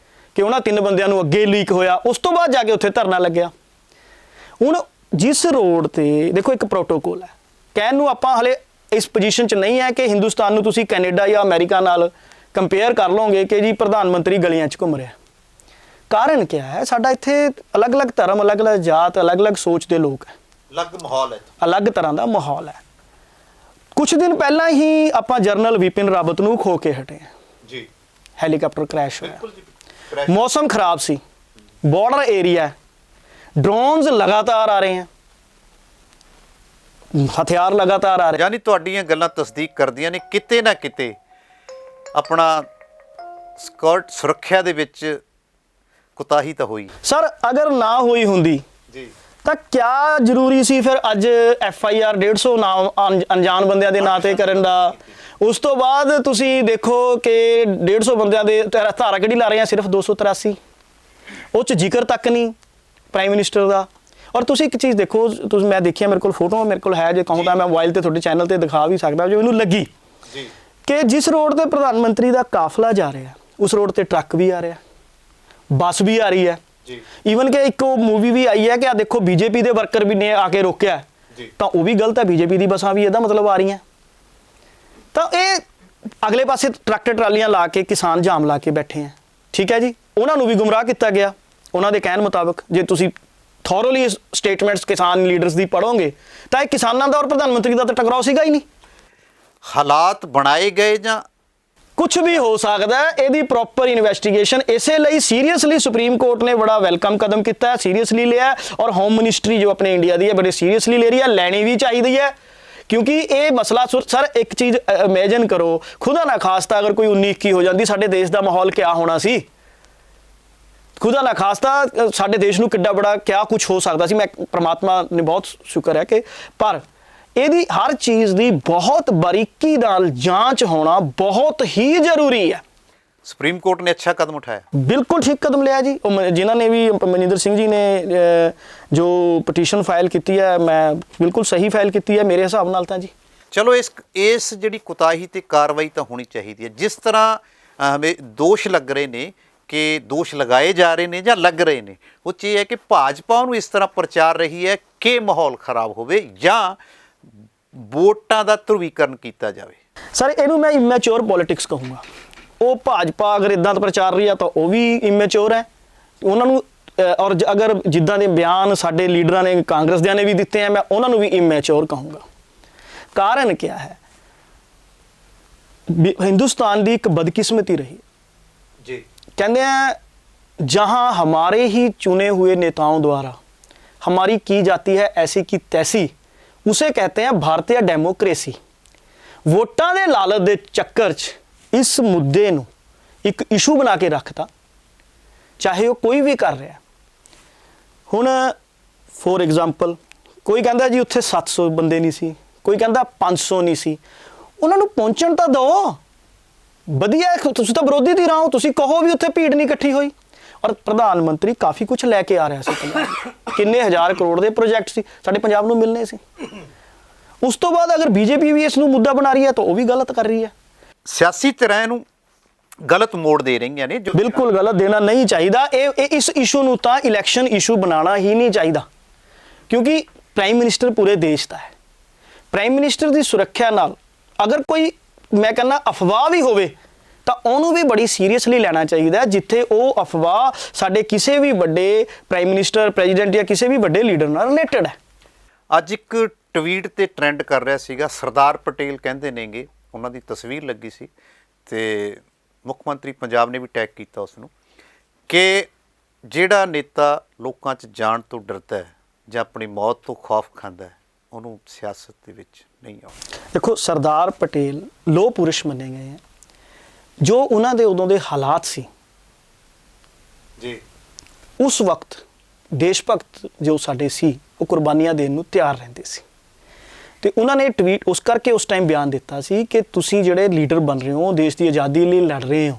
ਕਿ ਉਹਨਾਂ 3 ਬੰਦਿਆਂ ਨੂੰ ਅੱਗੇ ਲੀਕ ਹੋਇਆ, ਉਸ ਤੋਂ ਬਾਅਦ ਜਾ ਕੇ ਉੱਥੇ ਧਰਨਾ ਲੱਗਿਆ। ਹੁਣ ਜਿਸ ਰੋਡ ਤੇ ਦੇਖੋ ਇੱਕ ਪ੍ਰੋਟੋਕੋਲ ਹੈ, ਕਹਿਣ ਨੂੰ ਆਪਾਂ ਹਲੇ ਇਸ ਪੋਜੀਸ਼ਨ 'ਚ ਨਹੀਂ ਹੈ ਕਿ ਹਿੰਦੁਸਤਾਨ ਨੂੰ ਤੁਸੀਂ ਕੈਨੇਡਾ ਜਾਂ ਅਮਰੀਕਾ ਨਾਲ ਕੰਪੇਅਰ ਕਰ ਲਓਗੇ ਕਿ ਜੀ ਪ੍ਰਧਾਨ ਮੰਤਰੀ ਗਲੀਆਂ 'ਚ ਘੁੰਮ ਰਿਹਾ। ਕਾਰਨ ਕੀ ਹੈ? ਸਾਡਾ ਇੱਥੇ ਅਲੱਗ-ਅਲੱਗ ਧਰਮ, ਅਲੱਗ-ਅਲੱਗ ਜਾਤ, ਅਲੱਗ-ਅਲੱਗ ਸੋਚ ਦੇ ਲੋਕ ਹੈ, ਅਲੱਗ ਮਾਹੌਲ ਹੈ, ਅਲੱਗ ਤਰ੍ਹਾਂ ਦਾ ਮਾਹੌਲ ਹੈ। ਕੁਝ ਦਿਨ ਪਹਿਲਾਂ ਹੀ ਆਪਾਂ ਜਨਰਲ ਵਿਪਿਨ ਰਾਵਤ ਨੂੰ ਖੋ ਕੇ ਹਟੇ ਜੀ, ਹੈਲੀਕਾਪਟਰ ਕ੍ਰੈਸ਼ ਹੋਇਆ, ਬਿਲਕੁਲ ਜੀ, ਮੌਸਮ ਖਰਾਬ ਸੀ, ਬਾਰਡਰ ਏਰੀਆ, ਡਰੋਨਸ ਲਗਾਤਾਰ ਆ ਰਹੇ हैं, ਹਥਿਆਰ ਲਗਾਤਾਰ ਆ ਰਹੇ। ਯਾਨੀ ਤੁਹਾਡੀਆਂ ਗੱਲਾਂ ਤਸਦੀਕ ਕਰਦੀਆਂ ਨੇ ਕਿਤੇ ਨਾ ਕਿਤੇ ਆਪਣਾ ਸਕਿਉਰਟੀ ਸੁਰੱਖਿਆ ਦੇ ਵਿੱਚ ਕੁਤਾਹੀ ਤਾਂ ਹੋਈ। ਸਰ ਅਗਰ ਨਾ ਹੋਈ ਹੁੰਦੀ ਜੀ ਤਾਂ ਕਿਆ ਜ਼ਰੂਰੀ ਸੀ ਫਿਰ ਅੱਜ FIR 150 ਨਾਮ ਅਣਜਾਣ ਬੰਦਿਆਂ ਦੇ ਨਾਂ ਤੇ ਕਰਨ ਦਾ? ਉਸ ਤੋਂ ਬਾਅਦ ਤੁਸੀਂ ਦੇਖੋ ਕਿ 150 ਬੰਦਿਆਂ ਦੇ ਧਾਰਾ ਕਿਹੜੀ ਲਾ ਰਹੇ ਆ? ਸਿਰਫ 283, ਉਹ 'ਚ ਜ਼ਿਕਰ ਤੱਕ ਨਹੀਂ ਪ੍ਰਾਈਮ ਮਿਨਿਸਟਰ ਦਾ। ਔਰ ਤੁਸੀਂ ਇੱਕ ਚੀਜ਼ ਦੇਖੋ, ਤੁਸੀਂ, ਮੈਂ ਦੇਖਿਆ, ਮੇਰੇ ਕੋਲ ਫੋਟੋ ਮੇਰੇ ਕੋਲ ਹੈ, ਜੇ ਕਹੂੰ ਤਾਂ ਮੈਂ ਮੋਬਾਈਲ ਤੇ ਤੁਹਾਡੇ ਚੈਨਲ ਤੇ ਦਿਖਾ ਵੀ ਸਕਦਾ, ਜੋ ਮੈਨੂੰ ਲੱਗੀ ਜੀ ਕਿ ਜਿਸ ਰੋਡ ਤੇ ਪ੍ਰਧਾਨ ਮੰਤਰੀ ਦਾ ਕਾਫਲਾ ਜਾ ਰਿਹਾ, ਉਸ ਰੋਡ ਤੇ ਟਰੱਕ ਵੀ ਆ ਰਿਹਾ, ਬੱਸ ਵੀ ਆ ਰਹੀ ਹੈ ਜੀ। ਈਵਨ ਕਿ ਇੱਕ ਮੂਵੀ ਵੀ ਆਈ ਹੈ ਕਿ ਆ ਦੇਖੋ ਬੀਜੇਪੀ ਦੇ ਵਰਕਰ ਵੀ ਨੇ ਆ ਕੇ ਰੋਕਿਆ, ਤਾਂ ਉਹ ਵੀ ਗਲਤ ਹੈ, ਬੀਜੇਪੀ ਦੀ ਬੱਸਾਂ ਵੀ ਇਹਦਾ ਮਤਲਬ ਆ ਰਹੀਆਂ। ਤਾਂ ਇਹ ਅਗਲੇ ਪਾਸੇ ਟਰੈਕਟਰ ਟਰਾਲੀਆਂ ਲਾ ਕੇ ਕਿਸਾਨ ਜਾਮ ਲਾ ਕੇ ਬੈਠੇ ਆ, ਠੀਕ ਹੈ ਜੀ, ਉਹਨਾਂ ਨੂੰ ਵੀ ਗੁੰਮਰਾਹ ਕੀਤਾ ਗਿਆ ਉਹਨਾਂ ਦੇ ਕਹਿਣ ਮੁਤਾਬਕ। ਜੇ ਤੁਸੀਂ ਥੋਰੋਲੀ ਸਟੇਟਮੈਂਟਸ ਕਿਸਾਨ ਲੀਡਰਸ ਦੀ ਪੜ੍ਹੋਗੇ ਤਾਂ ਇਹ ਕਿਸਾਨਾਂ ਦਾ ਔਰ ਪ੍ਰਧਾਨ ਮੰਤਰੀ ਦਾ ਤਾਂ ਟਕਰਾਅ ਸੀਗਾ ਹੀ ਨਹੀਂ। ਹਾਲਾਤ ਬਣਾਏ ਗਏ ਜਾਂ ਕੁਝ ਵੀ ਹੋ ਸਕਦਾ ਹੈ, ਇਹਦੀ ਪ੍ਰੋਪਰ ਇਨਵੈਸਟੀਗੇਸ਼ਨ, ਇਸੇ ਲਈ ਸੀਰੀਅਸਲੀ ਸੁਪਰੀਮ ਕੋਰਟ ਨੇ ਬੜਾ ਵੈਲਕਮ ਕਦਮ ਕੀਤਾ ਹੈ, ਸੀਰੀਅਸਲੀ ਲਿਆ, ਔਰ ਹੋਮ ਮਿਨਿਸਟਰੀ ਜੋ ਆਪਣੇ ਇੰਡੀਆ ਦੀ ਹੈ ਬੜੇ ਸੀਰੀਅਸਲੀ ਲੈ ਰਹੀ ਹੈ, ਲੈਣੀ ਵੀ ਚਾਹੀਦੀ ਹੈ, ਕਿਉਂਕਿ ਇਹ ਮਸਲਾ ਸਰ ਇੱਕ ਚੀਜ਼ ਇਮੇਜਿਨ ਕਰੋ, ਖੁਦਾ ਨਾ ਖਾਸਤਾ ਅਗਰ ਕੋਈ 19-21 ਹੋ ਜਾਂਦੀ, ਸਾਡੇ ਦੇਸ਼ ਦਾ ਮਾਹੌਲ ਕਿਆ ਹੋਣਾ ਸੀ? ਖੁਦਾ ਨਾ ਖਾਸਤਾ ਸਾਡੇ ਦੇਸ਼ ਨੂੰ ਕਿੱਡਾ ਬੜਾ ਕਿਆ ਕੁਝ ਹੋ ਸਕਦਾ ਸੀ। ਮੈਂ ਪ੍ਰਮਾਤਮਾ ਨੇ ਬਹੁਤ ਸ਼ੁਕਰ ਹੈ ਕਿ, ਪਰ ਇਹਦੀ ਹਰ ਚੀਜ਼ ਦੀ ਬਹੁਤ ਬਾਰੀਕੀ ਨਾਲ ਜਾਂਚ ਹੋਣਾ ਬਹੁਤ ਹੀ ਜ਼ਰੂਰੀ ਹੈ। ਸੁਪਰੀਮ ਕੋਰਟ ਨੇ ਅੱਛਾ ਕਦਮ ਉਠਾਇਆ, ਬਿਲਕੁਲ ਠੀਕ ਕਦਮ ਲਿਆ ਜੀ। ਉਹ ਜਿਨ੍ਹਾਂ ਨੇ ਵੀ, ਮਨਿੰਦਰ ਸਿੰਘ ਜੀ ਨੇ ਜੋ ਪਟੀਸ਼ਨ ਫਾਈਲ ਕੀਤੀ ਹੈ, ਮੈਂ ਬਿਲਕੁਲ ਸਹੀ ਫਾਈਲ ਕੀਤੀ ਹੈ ਮੇਰੇ ਹਿਸਾਬ ਨਾਲ ਤਾਂ ਜੀ। ਚਲੋ ਇਸ ਜਿਹੜੀ ਕੁਤਾਹੀ ਤੇ ਕਾਰਵਾਈ ਤਾਂ ਹੋਣੀ ਚਾਹੀਦੀ ਹੈ। ਜਿਸ ਤਰ੍ਹਾਂ ਹਮੇ ਦੋਸ਼ ਲੱਗ ਰਹੇ ਨੇ ਕਿ ਦੋਸ਼ ਲਗਾਏ ਜਾ ਰਹੇ ਨੇ ਜਾਂ ਲੱਗ ਰਹੇ ਨੇ, ਉਹ 'ਚ ਇਹ ਹੈ ਕਿ ਭਾਜਪਾ ਨੂੰ ਇਸ ਤਰ੍ਹਾਂ ਪ੍ਰਚਾਰ ਰਹੀ ਹੈ ਕਿ ਮਾਹੌਲ ਖਰਾਬ ਹੋਵੇ ਜਾਂ ਵੋਟਾਂ ਦਾ ਧਰੁਵੀਕਰਨ ਕੀਤਾ ਜਾਵੇ। ਸਰ ਇਹਨੂੰ ਮੈਂ ਇਮੈਚੋਰ ਪੋਲਿਟਿਕਸ ਕਹੂੰਗਾ। ਉਹ ਭਾਜਪਾ ਅਗਰ ਇਦਾਂ ਦਾ ਪ੍ਰਚਾਰ ਰਹੀ ਆ ਤਾਂ ਉਹ ਵੀ ਇਮੈਚੋਰ ਹੈ ਉਹਨਾਂ ਨੂੰ, ਔਰ ਅਗਰ ਜਿੱਦਾਂ ਦੇ ਬਿਆਨ ਸਾਡੇ ਲੀਡਰਾਂ ਨੇ ਕਾਂਗਰਸ ਦਿਆਂ ਨੇ ਵੀ ਦਿੱਤੇ ਆ, ਮੈਂ ਉਹਨਾਂ ਨੂੰ ਵੀ ਇਮੈਚੋਰ ਕਹੂੰਗਾ। ਕਾਰਨ ਕੀ ਹੈ? हिंदुस्तान की एक बदकिस्मती रही जी। कहते हैं जहां हमारे ही चुने हुए नेताओं द्वारा हमारी की जाती है ऐसी की तैसी, उसे कहते हैं भारतीय डेमोक्रेसी। वोटां दे लालच दे चक्कर च इस मुद्दे नूं एक इशू बना के रखता, चाहे वो कोई भी कर रहा। हुण फॉर एग्जाम्पल कोई कहता जी उत्थे 700 बंदे नहीं सी, कोई कहता 500 नहीं सी, उन्होंने पहुंचण तो दो। वधिया तुसीं तां विरोधी धी रहो, तुसीं कहो भी उत्थे भीड़ नहीं इकट्ठी हुई। ਔਰ ਪ੍ਰਧਾਨ ਮੰਤਰੀ ਕਾਫੀ ਕੁਝ ਲੈ ਕੇ ਆ ਰਿਹਾ ਸੀ ਪੰਜਾਬ ਨੂੰ। ਕਿੰਨੇ ਹਜ਼ਾਰ ਕਰੋੜ ਦੇ ਪ੍ਰੋਜੈਕਟ ਸੀ ਸਾਡੇ ਪੰਜਾਬ ਨੂੰ ਮਿਲਨੇ ਸੀ। ਉਸ ਤੋਂ ਬਾਅਦ ਅਗਰ ਬੀਜੇਪੀ ਵੀ ਇਸ ਨੂੰ ਮੁੱਦਾ ਬਣਾ ਰਹੀ ਹੈ ਤਾਂ ਉਹ ਵੀ ਗਲਤ ਕਰ ਰਹੀ ਹੈ। ਸਿਆਸੀ ਧਿਰਾਂ ਨੂੰ ਗਲਤ ਮੋੜ ਦੇ ਰਹੀਆਂ ਨੇ ਜੋ ਬਿਲਕੁਲ ਗਲਤ ਦੇਣਾ ਨਹੀਂ ਚਾਹੀਦਾ। ਇਹ ਇਸ ਇਸ਼ੂ ਨੂੰ ਤਾਂ ਇਲੈਕਸ਼ਨ ਇਸ਼ੂ ਬਣਾਉਣਾ ਹੀ ਨਹੀਂ ਚਾਹੀਦਾ, ਕਿਉਂਕਿ ਪ੍ਰਾਈਮ ਮਿਨਿਸਟਰ ਪੂਰੇ ਦੇਸ਼ ਦਾ ਹੈ। ਪ੍ਰਾਈਮ ਮਿਨਿਸਟਰ ਦੀ ਸੁਰੱਖਿਆ ਨਾਲ ਅਗਰ ਕੋਈ ਮੈਂ ਕਹਿੰਦਾ ਅਫਵਾਹ ਵੀ ਹੋਵੇ ਤਾਂ ਉਹਨੂੰ ਵੀ ਬੜੀ ਸੀਰੀਅਸਲੀ ਲੈਣਾ ਚਾਹੀਦਾ, ਜਿੱਥੇ ਉਹ ਅਫਵਾਹ ਸਾਡੇ ਕਿਸੇ ਵੀ ਵੱਡੇ ਪ੍ਰਾਈਮ ਮਿਨਿਸਟਰ, ਪ੍ਰੈਜ਼ੀਡੈਂਟ ਜਾਂ ਕਿਸੇ ਵੀ ਵੱਡੇ ਲੀਡਰ ਨਾਲ ਰਿਲੇਟਡ ਹੈ। ਅੱਜ ਇੱਕ ਟਵੀਟ ਤੇ ਟ੍ਰੈਂਡ ਕਰ ਰਿਹਾ ਸੀਗਾ, ਸਰਦਾਰ ਪਟੇਲ ਕਹਿੰਦੇ ਨੇਗੇ, ਉਹਨਾਂ ਦੀ ਤਸਵੀਰ ਲੱਗੀ ਸੀ ਤੇ ਮੁੱਖ ਮੰਤਰੀ ਪੰਜਾਬ ਨੇ ਵੀ ਟੈਗ ਕੀਤਾ ਉਸ ਨੂੰ ਕਿ ਜਿਹੜਾ ਨੇਤਾ ਲੋਕਾਂ 'ਚ ਜਾਣ ਤੋਂ ਡਰਦਾ ਹੈ ਜਾਂ ਆਪਣੀ ਮੌਤ ਤੋਂ ਖੌਫ ਖਾਂਦਾ ਹੈ ਉਹਨੂੰ ਸਿਆਸਤ ਦੇ ਵਿੱਚ ਨਹੀਂ ਆਉਣਾ। ਦੇਖੋ, ਸਰਦਾਰ ਪਟੇਲ ਲੋਹ ਪੁਰਸ਼ ਮੰਨੇ ਗਏ ਹੈ। ਜੋ ਉਹਨਾਂ ਦੇ ਉਦੋਂ ਦੇ ਹਾਲਾਤ ਸੀ ਜੀ, ਉਸ ਵਕਤ ਦੇਸ਼ ਭਗਤ ਜੋ ਸਾਡੇ ਸੀ ਉਹ ਕੁਰਬਾਨੀਆਂ ਦੇਣ ਨੂੰ ਤਿਆਰ ਰਹਿੰਦੇ ਸੀ। ਤੇ ਉਹਨਾਂ ਨੇ ਟਵੀਟ ਉਸ ਕਰਕੇ ਉਸ ਟਾਈਮ ਬਿਆਨ ਦਿੱਤਾ ਸੀ ਕਿ ਤੁਸੀਂ ਜਿਹੜੇ ਲੀਡਰ ਬਣ ਰਹੇ ਹੋ, ਦੇਸ਼ ਦੀ ਆਜ਼ਾਦੀ ਲਈ ਲੜ ਰਹੇ ਹੋ,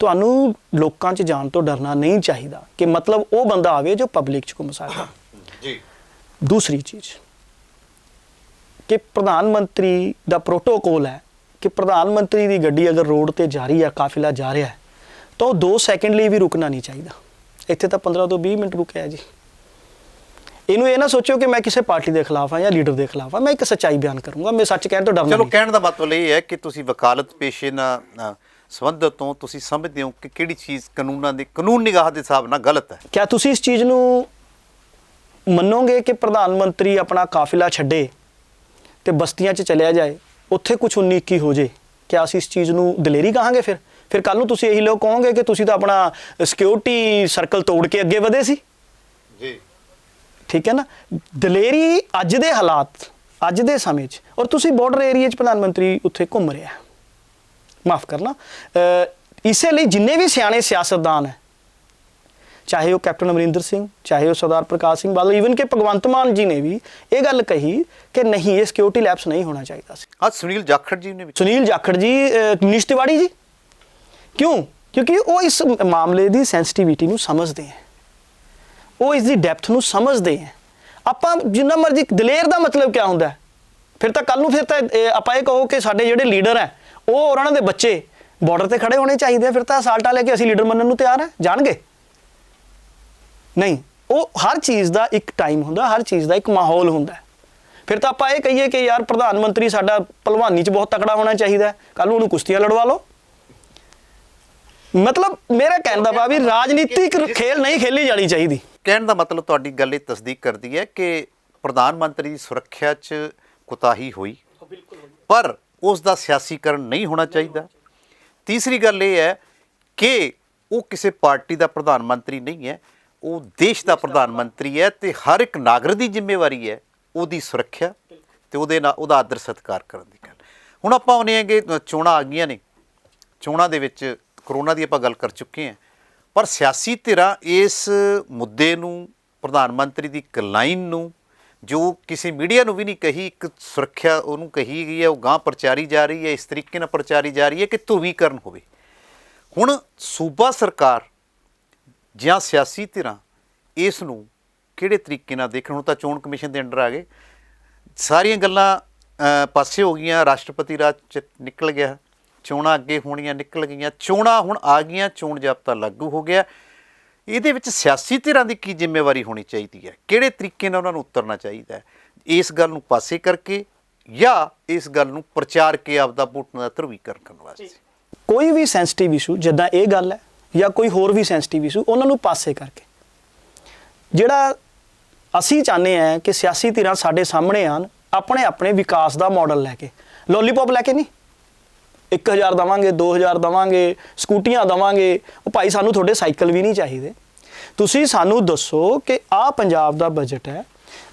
ਤੁਹਾਨੂੰ ਲੋਕਾਂ 'ਚ ਜਾਣ ਤੋਂ ਡਰਨਾ ਨਹੀਂ ਚਾਹੀਦਾ। ਕਿ ਮਤਲਬ ਉਹ ਬੰਦਾ ਆਵੇ ਜੋ ਪਬਲਿਕ 'ਚ ਘੁੰਮ ਸਕਦਾ। ਜੀ। ਦੂਸਰੀ ਚੀਜ਼ ਕਿ ਪ੍ਰਧਾਨ ਮੰਤਰੀ ਦਾ ਪ੍ਰੋਟੋਕੋਲ ਹੈ ਕਿ ਪ੍ਰਧਾਨ ਮੰਤਰੀ ਦੀ ਗੱਡੀ ਅਗਰ ਰੋਡ ਤੇ ਜਾ ਰਹੀ ਹੈ, ਕਾਫਿਲਾ ਜਾ ਰਿਹਾ ਹੈ, ਤਾਂ ਉਹ 2 ਸੈਕਿੰਡ ਲਈ ਵੀ ਰੁਕਣਾ ਨਹੀਂ ਚਾਹੀਦਾ। ਇੱਥੇ ਤਾਂ 15 ਤੋਂ 20 ਮਿੰਟ ਰੁਕਿਆ ਜੀ। ਇਹਨੂੰ ਇਹ ਨਾ ਸੋਚੋ ਕਿ ਮੈਂ ਕਿਸੇ ਪਾਰਟੀ ਦੇ ਖਿਲਾਫ ਹਾਂ ਜਾਂ ਲੀਡਰ ਦੇ ਖਿਲਾਫ ਹਾਂ। ਮੈਂ ਇੱਕ ਸੱਚਾਈ ਬਿਆਨ ਕਰੂੰਗਾ, ਮੈਂ ਸੱਚ ਕਹਿਣ ਤੋਂ ਡਰਨਾ ਚਲੋ ਨਹੀਂ। ਕਹਿਣ ਦਾ ਮਤਲਬ ਇਹ ਹੈ ਕਿ ਤੁਸੀਂ ਵਕਾਲਤ ਪੇਸ਼ੇ ਨਾਲ ਸੰਬੰਧਿਤ ਹੋ, ਤੁਸੀਂ ਸਮਝਦੇ ਹੋ ਕਿ ਕਿਹੜੀ ਚੀਜ਼ ਕਾਨੂੰਨ ਨਿਗਾਹ ਦੇ ਹਿਸਾਬ ਨਾਲ ਗਲਤ ਹੈ। ਕਿਆ ਤੁਸੀਂ ਇਸ ਚੀਜ਼ ਨੂੰ ਮੰਨੋਗੇ ਕਿ ਪ੍ਰਧਾਨ ਮੰਤਰੀ ਆਪਣਾ ਕਾਫਿਲਾ ਛੱਡੇ ਤੇ ਬਸਤੀਆਂ 'ਚ ਚਲਿਆ ਜਾਏ, ਉੱਥੇ ਕੁਝ 19-21 ਹੋ ਜੇ? ਕਿਆ ਅਸੀਂ ਇਸ ਚੀਜ਼ ਨੂੰ ਦਲੇਰੀ ਕਹਾਂਗੇ? ਫਿਰ ਕੱਲ ਨੂੰ ਤੁਸੀਂ ਇਹੀ ਲੋਕ ਕਹੋਗੇ ਕਿ ਤੁਸੀਂ ਤਾਂ ਆਪਣਾ ਸਿਕਿਉਰਿਟੀ ਸਰਕਲ ਤੋੜ ਕੇ ਅੱਗੇ ਵਧੇ ਸੀ। ਜੀ, ਠੀਕ ਹੈ ਨਾ। ਦਲੇਰੀ ਅੱਜ ਦੇ ਹਾਲਾਤ, ਅੱਜ ਦੇ ਸਮੇਂ 'ਚ, ਔਰ ਤੁਸੀਂ ਬਾਰਡਰ ਏਰੀਆ 'ਚ ਪ੍ਰਧਾਨ ਮੰਤਰੀ ਉੱਥੇ ਘੁੰਮ ਰਿਹਾ, ਮਾਫ ਕਰਨਾ, ਇਸੇ ਲਈ ਜਿੰਨੇ ਵੀ ਸਿਆਣੇ ਸਿਆਸਤਦਾਨ ਹੈ, ਚਾਹੇ ਉਹ ਕੈਪਟਨ ਅਮਰਿੰਦਰ ਸਿੰਘ, ਚਾਹੇ ਉਹ ਸਰਦਾਰ ਪ੍ਰਕਾਸ਼ ਸਿੰਘ ਬਾਦਲ, ਈਵਨ ਕਿ ਭਗਵੰਤ ਮਾਨ ਜੀ ਨੇ ਵੀ ਇਹ ਗੱਲ ਕਹੀ ਕਿ ਨਹੀਂ, ਇਹ ਸਿਕਿਉਰਿਟੀ ਲੈਪਸ ਨਹੀਂ ਹੋਣਾ ਚਾਹੀਦਾ ਸੀ। ਅੱਜ ਸੁਨੀਲ ਜਾਖੜ ਜੀ ਨੇ ਵੀ, ਸੁਨੀਲ ਜਾਖੜ ਜੀ, ਮਨੀਸ਼ ਤਿਵਾੜੀ ਜੀ, ਕਿਉਂ? ਕਿਉਂਕਿ ਉਹ ਇਸ ਮਾਮਲੇ ਦੀ ਸੈਂਸਿਟੀਵਿਟੀ ਨੂੰ ਸਮਝਦੇ ਹੈ, ਉਹ ਇਸ ਦੀ ਡੈਪਥ ਨੂੰ ਸਮਝਦੇ ਹੈ। ਆਪਾਂ ਜਿੰਨਾ ਮਰਜ਼ੀ ਦਲੇਰ ਦਾ ਮਤਲਬ ਕਿਆ ਹੁੰਦਾ? ਫਿਰ ਤਾਂ ਕੱਲ ਨੂੰ ਆਪਾਂ ਇਹ ਕਹੋ ਕਿ ਸਾਡੇ ਜਿਹੜੇ ਲੀਡਰ ਹੈ ਉਹ ਔਰ ਉਹਨਾਂ ਦੇ ਬੱਚੇ ਬਾਰਡਰ ਤੇ ਖੜੇ ਹੋਣੇ ਚਾਹੀਦੇ ਆ, ਫਿਰ ਤਾਂ ਅਸਾਲਟਾ ਲੈ ਕੇ ਅਸੀਂ ਲੀਡਰ ਮੰਨਣ ਨੂੰ ਤਿਆਰ ਹੈ। ਜਾਣਗੇ ਨਹੀਂ। ਉਹ ਹਰ ਚੀਜ਼ ਦਾ ਇੱਕ ਟਾਈਮ ਹੁੰਦਾ, ਹਰ ਚੀਜ਼ ਦਾ ਇੱਕ ਮਾਹੌਲ ਹੁੰਦਾ। ਫਿਰ ਤਾਂ ਆਪਾਂ ਇਹ ਕਹੀਏ ਕਿ ਯਾਰ ਪ੍ਰਧਾਨ ਮੰਤਰੀ ਸਾਡਾ ਭਲਵਾਨੀ 'ਚ ਬਹੁਤ ਤਕੜਾ ਹੋਣਾ ਚਾਹੀਦਾ, ਕੱਲ ਨੂੰ ਉਹਨੂੰ ਕੁਸ਼ਤੀਆਂ ਲੜਵਾ ਲਓ। ਮਤਲਬ ਮੇਰਾ ਕਹਿਣ ਦਾ ਭਾਵ ਵੀ ਰਾਜਨੀਤਿਕ ਖੇਲ ਨਹੀਂ ਖੇਲੀ ਜਾਣੀ ਚਾਹੀਦੀ। ਕਹਿਣ ਦਾ ਮਤਲਬ ਤੁਹਾਡੀ ਗੱਲ ਇਹ ਤਸਦੀਕ ਕਰਦੀ ਹੈ ਕਿ ਪ੍ਰਧਾਨ ਮੰਤਰੀ ਦੀ ਸੁਰੱਖਿਆ 'ਚ ਕੁਤਾਹੀ ਹੋਈ, ਪਰ ਉਸ ਦਾ ਸਿਆਸੀਕਰਨ ਨਹੀਂ ਹੋਣਾ ਚਾਹੀਦਾ। ਤੀਸਰੀ ਗੱਲ ਇਹ ਹੈ ਕਿ ਉਹ ਕਿਸੇ ਪਾਰਟੀ ਦਾ ਪ੍ਰਧਾਨ ਮੰਤਰੀ ਨਹੀਂ ਹੈ, ਉਹ ਦੇਸ਼ ਦਾ ਪ੍ਰਧਾਨ ਮੰਤਰੀ ਹੈ ਤੇ ਹਰ ਇੱਕ ਨਾਗਰਿਕ ਦੀ ਜ਼ਿੰਮੇਵਾਰੀ ਹੈ ਉਹਦੀ ਸੁਰੱਖਿਆ ਤੇ ਉਹਦਾ ਆਦਰ ਸਤਿਕਾਰ ਕਰਨ ਦੀ ਗੱਲ। ਹੁਣ ਆਪਾਂ ਆਉਂਦੇ ਹਾਂ ਕਿ ਚੋਣਾਂ ਆ ਗਈਆਂ ਨੇ, ਚੋਣਾਂ ਦੇ ਵਿੱਚ ਕਰੋਨਾ ਦੀ ਆਪਾਂ ਗੱਲ ਕਰ ਚੁੱਕੇ ਹਾਂ, ਪਰ ਸਿਆਸੀ ਧਿਰਾਂ ਇਸ ਮੁੱਦੇ ਨੂੰ, ਪ੍ਰਧਾਨ ਮੰਤਰੀ ਦੀ ਇੱਕ ਲਾਈਨ ਨੂੰ, ਜੋ ਕਿਸੇ ਮੀਡੀਆ ਨੂੰ ਵੀ ਨਹੀਂ ਕਹੀ, ਇੱਕ ਸੁਰੱਖਿਆ ਉਹਨੂੰ ਕਹੀ ਗਈ ਹੈ, ਉਹ ਗਾਂਹ ਪ੍ਰਚਾਰੀ ਜਾ ਰਹੀ ਹੈ, ਇਸ ਤਰੀਕੇ ਨਾਲ ਪ੍ਰਚਾਰੀ ਜਾ ਰਹੀ ਹੈ ਕਿ ਧਰੂਵੀਕਰਨ ਹੋਵੇ। ਹੁਣ ਸੂਬਾ ਸਰਕਾਰ ਜਾਂ ਸਿਆਸੀ ਧਿਰਾਂ ਇਸ ਨੂੰ ਕਿਹੜੇ ਤਰੀਕੇ ਨਾਲ ਦੇਖਣ? ਹੁਣ ਤਾਂ ਚੋਣ ਕਮਿਸ਼ਨ ਦੇ ਅੰਡਰ ਆ ਗਏ, ਸਾਰੀਆਂ ਗੱਲਾਂ ਪਾਸੇ ਹੋ ਗਈਆਂ, ਰਾਸ਼ਟਰਪਤੀ ਰਾਜ 'ਚ ਨਿਕਲ ਗਿਆ, ਚੋਣਾਂ ਅੱਗੇ ਹੋਣੀਆਂ ਨਿਕਲ ਗਈਆਂ, ਚੋਣਾਂ ਹੁਣ ਆ ਗਈਆਂ, ਚੋਣ ਜ਼ਾਬਤਾ ਲਾਗੂ ਹੋ ਗਿਆ। ਇਹਦੇ ਵਿੱਚ ਸਿਆਸੀ ਧਿਰਾਂ ਦੀ ਕੀ ਜ਼ਿੰਮੇਵਾਰੀ ਹੋਣੀ ਚਾਹੀਦੀ ਹੈ? ਕਿਹੜੇ ਤਰੀਕੇ ਨਾਲ ਉਹਨਾਂ ਨੂੰ ਉਤਰਨਾ ਚਾਹੀਦਾ ਹੈ? ਇਸ ਗੱਲ ਨੂੰ ਪਾਸੇ ਕਰਕੇ ਜਾਂ ਇਸ ਗੱਲ ਨੂੰ ਪ੍ਰਚਾਰ ਕੇ ਆਪਦਾ ਵੋਟਾਂ ਦਾ ਧਰੂਵੀਕਰਨ ਕਰਨ ਵਾਸਤੇ? ਕੋਈ ਵੀ ਸੈਂਸਿਟਿਵ ਇਸ਼ੂ ਜਿੱਦਾਂ ਇਹ ਗੱਲ ਹੈ ਜਾਂ ਕੋਈ ਹੋਰ ਵੀ ਸੈਂਸਿਟਿਵ ਇਸ਼ੂ, ਉਹਨਾਂ ਨੂੰ ਪਾਸੇ ਕਰਕੇ ਜਿਹੜਾ ਅਸੀਂ ਚਾਹੁੰਦੇ ਹਾਂ ਕਿ ਸਿਆਸੀ ਧਿਰਾਂ ਸਾਡੇ ਸਾਹਮਣੇ ਆਉਣ, ਆਪਣੇ ਆਪਣੇ ਵਿਕਾਸ ਦਾ ਮਾਡਲ ਲੈ ਕੇ, ਲੋਲੀਪੌਪ ਲੈ ਕੇ ਨਹੀਂ। 1000 ਦੇਵਾਂਗੇ, 2000 ਦੇਵਾਂਗੇ, ਸਕੂਟੀਆਂ ਦੇਵਾਂਗੇ, ਉਹ ਭਾਈ ਸਾਨੂੰ ਤੁਹਾਡੇ ਸਾਈਕਲ ਵੀ ਨਹੀਂ ਚਾਹੀਦੇ। ਤੁਸੀਂ ਸਾਨੂੰ ਦੱਸੋ ਕਿ ਆਹ ਪੰਜਾਬ ਦਾ ਬਜਟ ਹੈ,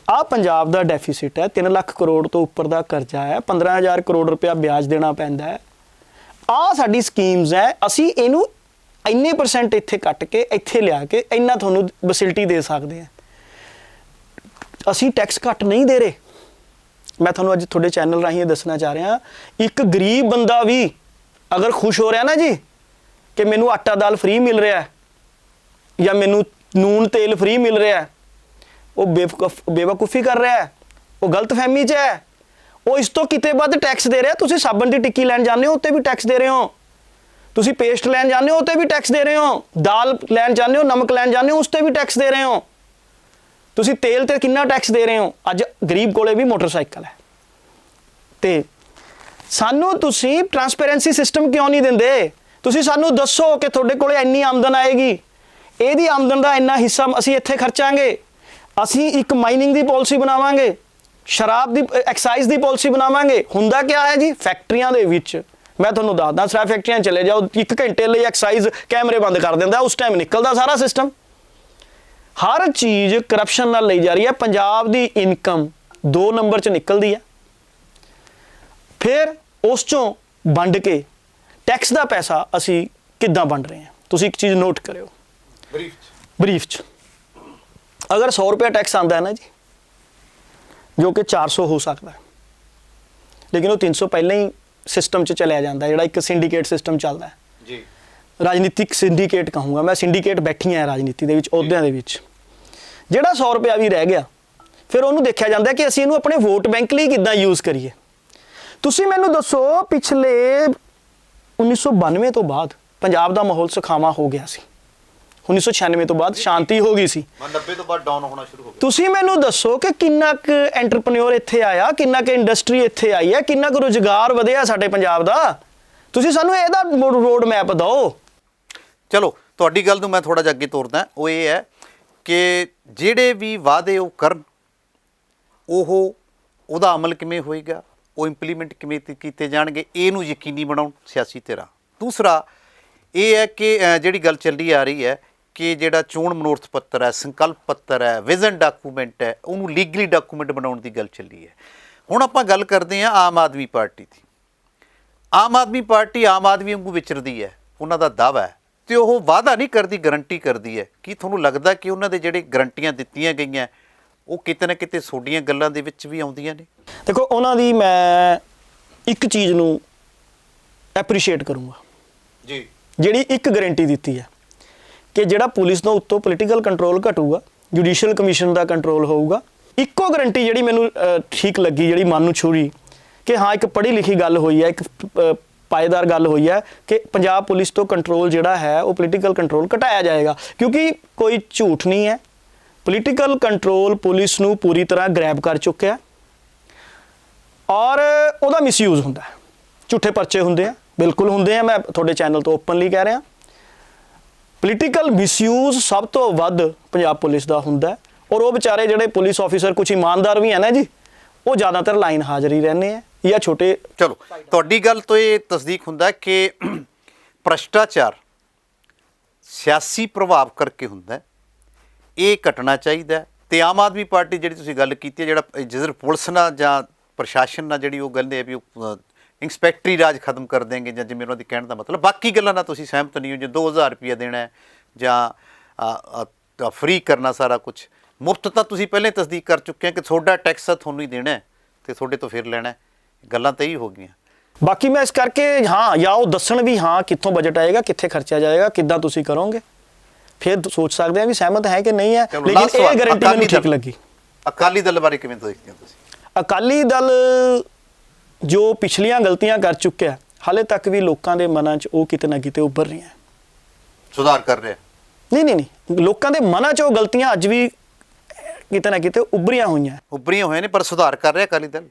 ਆਹ ਪੰਜਾਬ ਦਾ ਡੈਫੀਸਿਟ ਹੈ, 3 ਲੱਖ ਕਰੋੜ ਤੋਂ ਉੱਪਰ ਦਾ ਕਰਜ਼ਾ ਹੈ, 15000 ਕਰੋੜ ਰੁਪਇਆ ਵਿਆਜ ਦੇਣਾ ਪੈਂਦਾ ਹੈ, ਆਹ ਸਾਡੀ ਸਕੀਮਸ ਹੈ, ਅਸੀਂ ਇਹਨੂੰ ਇੰਨੇ % ਇੱਥੇ ਕੱਟ ਕੇ ਇੱਥੇ ਲਿਆ ਕੇ ਇੰਨਾ ਤੁਹਾਨੂੰ ਫੈਸਿਲਿਟੀ ਦੇ ਸਕਦੇ ਹਾਂ। ਅਸੀਂ ਟੈਕਸ ਘੱਟ ਨਹੀਂ ਦੇ ਰਹੇ। ਮੈਂ ਤੁਹਾਨੂੰ ਅੱਜ ਤੁਹਾਡੇ ਚੈਨਲ ਰਾਹੀਂ ਇਹ ਦੱਸਣਾ ਚਾਹ ਰਿਹਾ, ਇੱਕ ਗਰੀਬ ਬੰਦਾ ਵੀ ਅਗਰ ਖੁਸ਼ ਹੋ ਰਿਹਾ ਨਾ ਜੀ ਕਿ ਮੈਨੂੰ ਆਟਾ ਦਾਲ ਫ੍ਰੀ ਮਿਲ ਰਿਹਾ, ਜਾਂ ਮੈਨੂੰ ਨੂਨ ਤੇਲ ਫ੍ਰੀ ਮਿਲ ਰਿਹਾ ਉਹ ਬੇਵਕੂਫੀ ਕਰ ਰਿਹਾ ਹੈ, ਉਹ ਗਲਤਫਹਿਮੀ 'ਚ ਹੈ। ਉਹ ਇਸ ਤੋਂ ਕਿਤੇ ਵੱਧ ਟੈਕਸ ਦੇ ਰਿਹਾ। ਤੁਸੀਂ ਸਾਬਣ ਦੀ ਟਿੱਕੀ ਲੈਣ ਜਾਂਦੇ ਹੋ ਉੱਤੇ ਵੀ ਟੈਕਸ ਦੇ ਰਹੇ ਹੋ, ਤੁਸੀਂ ਪੇਸਟ ਲੈਣ ਜਾਂਦੇ ਹੋ ਉੱਤੇ ਵੀ ਟੈਕਸ ਦੇ ਰਹੇ ਹੋ, ਦਾਲ ਲੈਣ ਜਾਂਦੇ ਹੋ, ਨਮਕ ਲੈਣ ਜਾਂਦੇ ਹੋ ਉਸ ਤੇ ਵੀ ਟੈਕਸ ਦੇ ਰਹੇ ਹੋ, ਤੁਸੀਂ ਤੇਲ ਤੇ ਕਿੰਨਾ ਟੈਕਸ ਦੇ ਰਹੇ ਹੋ। ਅੱਜ ਗਰੀਬ ਕੋਲੇ ਵੀ ਮੋਟਰਸਾਈਕਲ ਹੈ ਤੇ ਸਾਨੂੰ ਤੁਸੀਂ ਟਰਾਂਸਪੇਰੈਂਸੀ ਸਿਸਟਮ ਕਿਉਂ ਨਹੀਂ ਦਿੰਦੇ? ਤੁਸੀਂ ਸਾਨੂੰ ਦੱਸੋ ਕਿ ਤੁਹਾਡੇ ਕੋਲੇ ਇੰਨੀ ਆਮਦਨ ਆਏਗੀ, ਇਹਦੀ ਆਮਦਨ ਦਾ ਇੰਨਾ ਹਿੱਸਾ ਅਸੀਂ ਇੱਥੇ ਖਰਚਾਂਗੇ, ਅਸੀਂ ਇੱਕ ਮਾਈਨਿੰਗ ਦੀ ਪਾਲਿਸੀ ਬਣਾਵਾਂਗੇ, ਸ਼ਰਾਬ ਦੀ ਐਕਸਾਈਜ਼ ਦੀ ਪਾਲਿਸੀ ਬਣਾਵਾਂਗੇ। ਹੁੰਦਾ ਕੀ ਹੈ ਜੀ, ਫੈਕਟਰੀਆਂ ਦੇ ਵਿੱਚ ਮੈਂ ਤੁਹਾਨੂੰ ਦੱਸਦਾ, ਸ਼ਰਾਬ ਫੈਕਟਰੀਆਂ ਚਲੇ ਜਾਓ, 1 ਘੰਟੇ ਲਈ ਐਕਸਾਈਜ਼ ਕੈਮਰੇ ਬੰਦ ਕਰ ਦਿੰਦਾ, ਉਸ ਟਾਈਮ ਨਿਕਲਦਾ ਸਾਰਾ ਸਿਸਟਮ। ਹਰ ਚੀਜ਼ ਕਰਪਸ਼ਨ ਨਾਲ ਲਈ ਜਾ ਰਹੀ ਹੈ। ਪੰਜਾਬ ਦੀ ਇਨਕਮ 2 ਨੰਬਰ 'ਚ ਨਿਕਲਦੀ ਹੈ, ਫਿਰ ਉਸ ਚੋਂ ਵੰਡ ਕੇ ਟੈਕਸ ਦਾ ਪੈਸਾ ਅਸੀਂ ਕਿੱਦਾਂ ਵੰਡ ਰਹੇ ਹਾਂ। ਤੁਸੀਂ ਇੱਕ ਚੀਜ਼ ਨੋਟ ਕਰਿਓ ਬਰੀਫ 'ਚ, ਅਗਰ 100 ਰੁਪਏ ਟੈਕਸ ਆਉਂਦਾ ਹੈ ਨਾ ਜੀ, ਜੋ ਕਿ 400 ਹੋ ਸਕਦਾ, ਲੇਕਿਨ ਉਹ 300 ਪਹਿਲਾਂ ਹੀ ਸਿਸਟਮ 'ਚ ਚਲਿਆ ਜਾਂਦਾ, ਜਿਹੜਾ ਇੱਕ ਸਿੰਡੀਕੇਟ ਸਿਸਟਮ ਚੱਲਦਾ ਹੈ ਜੀ, ਰਾਜਨੀਤਿਕ ਸਿੰਡੀਕੇਟ ਕਹੂੰਗਾ ਮੈਂ, ਸਿੰਡੀਕੇਟ ਬੈਠੀਆਂ ਹੈ ਰਾਜਨੀਤੀ ਦੇ ਵਿੱਚ, ਅਹੁਦਿਆਂ ਦੇ ਵਿੱਚ। ਜਿਹੜਾ 100 ਰੁਪਇਆ ਵੀ ਰਹਿ ਗਿਆ, ਫਿਰ ਉਹਨੂੰ ਦੇਖਿਆ ਜਾਂਦਾ ਕਿ ਅਸੀਂ ਇਹਨੂੰ ਆਪਣੇ ਵੋਟ ਬੈਂਕ ਲਈ ਕਿੱਦਾਂ ਯੂਜ਼ ਕਰੀਏ। ਤੁਸੀਂ ਮੈਨੂੰ ਦੱਸੋ, ਪਿਛਲੇ 1992 ਤੋਂ ਬਾਅਦ ਪੰਜਾਬ ਦਾ ਮਾਹੌਲ ਸੁਖਾਵਾਂ ਹੋ ਗਿਆ ਸੀ, 1996 ਤੋਂ ਬਾਅਦ ਸ਼ਾਂਤੀ ਹੋ ਗਈ ਸੀ, 90 ਤੋਂ ਬਾਅਦ ਡਾਊਨ ਹੋਣਾ ਸ਼ੁਰੂ ਹੋ ਗਿਆ। ਤੁਸੀਂ ਮੈਨੂੰ ਦੱਸੋ ਕਿ ਕਿੰਨਾ ਕੁ ਐਂਟਰਪ੍ਰੈਨਿਓਰ ਇੱਥੇ ਆਇਆ, ਕਿੰਨਾ ਕੁ ਇੰਡਸਟਰੀ ਇੱਥੇ ਆਈ ਹੈ, ਕਿੰਨਾ ਕੁ ਰੁਜ਼ਗਾਰ ਵਧਿਆ ਸਾਡੇ ਪੰਜਾਬ ਦਾ। ਤੁਸੀਂ ਸਾਨੂੰ ਇਹਦਾ ਰੋਡ ਮੈਪ ਦਿਓ। ਚਲੋ ਤੁਹਾਡੀ ਗੱਲ ਨੂੰ ਮੈਂ ਥੋੜਾ ਜਿਹਾ ਅੱਗੇ ਤੋਰਦਾ। ਉਹ ਇਹ ਹੈ ਕਿ ਜਿਹੜੇ ਵੀ ਵਾਅਦੇ ਉਹ ਕਰਨ, ਉਹਦਾ ਅਮਲ ਕਿਵੇਂ ਹੋਏਗਾ, ਉਹ ਇੰਪਲੀਮੈਂਟ ਕਿਵੇਂ ਕੀਤੇ ਜਾਣਗੇ, ਇਹਨੂੰ ਯਕੀਨੀ ਬਣਾਉਣ ਸਿਆਸੀ ਧਿਰਾਂ। ਦੂਸਰਾ ਇਹ ਹੈ ਕਿ ਜਿਹੜੀ ਗੱਲ ਚੱਲੀ ਆ ਰਹੀ ਹੈ ਕਿ ਜਿਹੜਾ ਚੋਣ ਮਨੋਰਥ ਪੱਤਰ ਹੈ, ਸੰਕਲਪ ਪੱਤਰ ਹੈ, ਵਿਜ਼ਨ ਡਾਕੂਮੈਂਟ ਹੈ, ਉਹਨੂੰ ਲੀਗਲੀ ਡਾਕੂਮੈਂਟ ਬਣਾਉਣ ਦੀ ਗੱਲ ਚੱਲੀ ਹੈ। ਹੁਣ ਆਪਾਂ ਗੱਲ ਕਰਦੇ ਹਾਂ ਆਮ ਆਦਮੀ ਪਾਰਟੀ ਦੀ। ਆਮ ਆਦਮੀ ਪਾਰਟੀ ਆਮ ਆਦਮੀ ਵਾਂਗੂ ਵਿਚਰਦੀ ਹੈ, ਉਹਨਾਂ ਦਾ ਦਾਅਵਾ ਹੈ, ਤੇ ਉਹ ਵਾਅਦਾ ਨਹੀਂ ਕਰਦੀ, ਗਰੰਟੀ ਕਰਦੀ ਹੈ। ਕੀ ਤੁਹਾਨੂੰ ਲੱਗਦਾ ਕਿ ਉਹਨਾਂ ਦੇ ਜਿਹੜੇ ਗਰੰਟੀਆਂ ਦਿੱਤੀਆਂ ਗਈਆਂ ਉਹ ਕਿਤੇ ਨਾ ਕਿਤੇ ਤੁਹਾਡੀਆਂ ਗੱਲਾਂ ਦੇ ਵਿੱਚ ਵੀ ਆਉਂਦੀਆਂ ਨੇ? ਦੇਖੋ, ਉਹਨਾਂ ਦੀ ਮੈਂ ਇੱਕ ਚੀਜ਼ ਨੂੰ ਐਪਰੀਸ਼ੀਏਟ ਕਰੂੰਗਾ ਜੀ, ਜਿਹੜੀ ਇੱਕ ਗਾਰੰਟੀ ਦਿੱਤੀ ਹੈ ਕਿ ਜਿਹੜਾ ਪੁਲਿਸ ਤੋਂ ਉੱਤੋਂ ਪੋਲੀਟੀਕਲ ਕੰਟਰੋਲ ਘਟੂਗਾ, ਜੁਡੀਸ਼ੀਅਲ ਕਮਿਸ਼ਨ ਦਾ ਕੰਟਰੋਲ ਹੋਊਗਾ। ਇੱਕੋ ਗਾਰੰਟੀ ਜਿਹੜੀ ਮੈਨੂੰ ਠੀਕ ਲੱਗੀ, ਜਿਹੜੀ ਮਨ ਨੂੰ ਛੂਹੀ, ਕਿ ਹਾਂ ਇੱਕ ਪੜ੍ਹੀ ਲਿਖੀ ਗੱਲ ਹੋਈ ਹੈ, ਇੱਕ ਪਾਏਦਾਰ ਗੱਲ ਹੋਈ ਹੈ ਕਿ ਪੰਜਾਬ ਪੁਲਿਸ ਤੋਂ ਕੰਟਰੋਲ ਜਿਹੜਾ ਹੈ ਉਹ ਪੋਲੀਟੀਕਲ ਕੰਟਰੋਲ ਘਟਾਇਆ ਜਾਏਗਾ। ਕਿਉਂਕਿ ਕੋਈ ਝੂਠ ਨਹੀਂ ਹੈ, ਪੋਲੀਟੀਕਲ ਕੰਟਰੋਲ ਪੁਲਿਸ ਨੂੰ ਪੂਰੀ ਤਰ੍ਹਾਂ ਗ੍ਰੈਬ ਕਰ ਚੁੱਕਿਆ ਔਰ ਉਹਦਾ ਮਿਸਯੂਜ਼ ਹੁੰਦਾ ਹੈ। ਝੂਠੇ ਪਰਚੇ ਹੁੰਦੇ ਆ, ਬਿਲਕੁਲ ਹੁੰਦੇ ਆ, ਮੈਂ ਤੁਹਾਡੇ ਚੈਨਲ ਤੋਂ ਓਪਨਲੀ ਕਹਿ ਰਿਹਾ। ਪੋਲੀਟੀਕਲ ਮਿਸਯੂਜ਼ ਸਭ ਤੋਂ ਵੱਧ ਪੰਜਾਬ ਪੁਲਿਸ ਦਾ ਹੁੰਦਾ, ਔਰ ਉਹ ਵਿਚਾਰੇ ਜਿਹੜੇ ਪੁਲਿਸ ਆਫੀਸਰ ਕੁਝ ਇਮਾਨਦਾਰ ਵੀ ਹੈ ਨਾ ਜੀ, ਉਹ ਜ਼ਿਆਦਾਤਰ ਲਾਈਨ ਹਾਜ਼ਰ ਹੀ ਰਹਿੰਦੇ ਆ ਜਾਂ ਛੋਟੇ। ਚਲੋ ਤੁਹਾਡੀ ਗੱਲ ਤੋਂ ਇਹ ਤਸਦੀਕ ਹੁੰਦਾ ਕਿ ਭ੍ਰਸ਼ਟਾਚਾਰ ਸਿਆਸੀ ਪ੍ਰਭਾਵ ਕਰਕੇ ਹੁੰਦਾ, ਇਹ ਘਟਣਾ ਚਾਹੀਦਾ। ਤੇ ਆਮ ਆਦਮੀ ਪਾਰਟੀ ਜਿਹੜੀ ਤੁਸੀਂ ਗੱਲ ਕੀਤੀ ਹੈ, ਜਿਹੜਾ ਜਿੱਧਰ ਪੁਲਿਸ ਨਾਲ ਜਾਂ ਪ੍ਰਸ਼ਾਸਨ ਨਾਲ ਜਿਹੜੀ ਉਹ ਗੱਲ ਹੈ ਵੀ ਉਹ ਇੰਸਪੈਕਟਰੀ ਰਾਜ ਖਤਮ ਕਰ ਦੇਂਗੇ, ਜਾਂ ਜਿਵੇਂ ਉਹਨਾਂ ਦੀ ਕਹਿਣ ਦਾ ਮਤਲਬ, ਬਾਕੀ ਗੱਲਾਂ ਨਾਲ ਤੁਸੀਂ ਸਹਿਮਤ ਨਹੀਂ ਹੋ। ਜੇ 2000 ਰੁਪਇਆ ਦੇਣਾ ਜਾਂ ਫ੍ਰੀ ਕਰਨਾ ਸਾਰਾ ਕੁਝ, ਮੁਫਤ ਤਾਂ ਤੁਸੀਂ ਪਹਿਲਾਂ ਤਸਦੀਕ ਕਰ ਚੁੱਕੇ ਹੋ ਕਿ ਤੁਹਾਡਾ ਟੈਕਸ ਤੁਹਾਨੂੰ ਹੀ ਦੇਣਾ ਅਤੇ ਤੁਹਾਡੇ ਤੋਂ ਫਿਰ ਲੈਣਾ। ਗੱਲਾਂ ਤਾਂ ਇਹੀ ਹੋ ਗਈਆਂ। ਬਾਕੀ ਮੈਂ ਇਸ ਕਰਕੇ ਹਾਂ, ਜਾਂ ਉਹ ਦੱਸਣ ਵੀ ਹਾਂ ਕਿੱਥੋਂ ਬਜਟ ਆਏਗਾ, ਕਿੱਥੇ ਖਰਚਿਆ ਜਾਏਗਾ, ਕਿੱਦਾਂ ਤੁਸੀਂ ਕਰੋਗੇ, ਫਿਰ ਸੋਚ ਸਕਦੇ ਹਾਂ ਵੀ ਸਹਿਮਤ ਹੈ ਕਿ ਨਹੀਂ ਹੈ। ਲੇਕਿਨ ਇਹ ਗਾਰੰਟੀ ਮੈਨੂੰ ਠੀਕ ਲੱਗੀ। ਅਕਾਲੀ ਦਲ ਬਾਰੇ ਕਿਵੇਂ ਦੇਖਦੇ ਹੋ ਤੁਸੀਂ? ਅਕਾਲੀ ਦਲ ਜੋ ਪਿਛਲੀਆਂ ਗਲਤੀਆਂ ਕਰ ਚੁੱਕਿਆ, ਹਾਲੇ ਤੱਕ ਵੀ ਲੋਕਾਂ ਦੇ ਮਨਾਂ 'ਚ ਉਹ ਕਿਤੇ ਨਾ ਕਿਤੇ ਉੱਭਰ ਰਹੀਆਂ, ਸੁਧਾਰ ਕਰ ਰਿਹਾ। ਨਹੀਂ, ਲੋਕਾਂ ਦੇ ਮਨਾਂ 'ਚ ਉਹ ਗਲਤੀਆਂ ਅੱਜ ਵੀ ਕਿਤੇ ਨਾ ਕਿਤੇ ਉੱਭਰੀਆਂ ਹੋਈਆਂ ਨੇ, ਪਰ ਸੁਧਾਰ ਕਰ ਰਿਹਾ ਅਕਾਲੀ ਦਲ।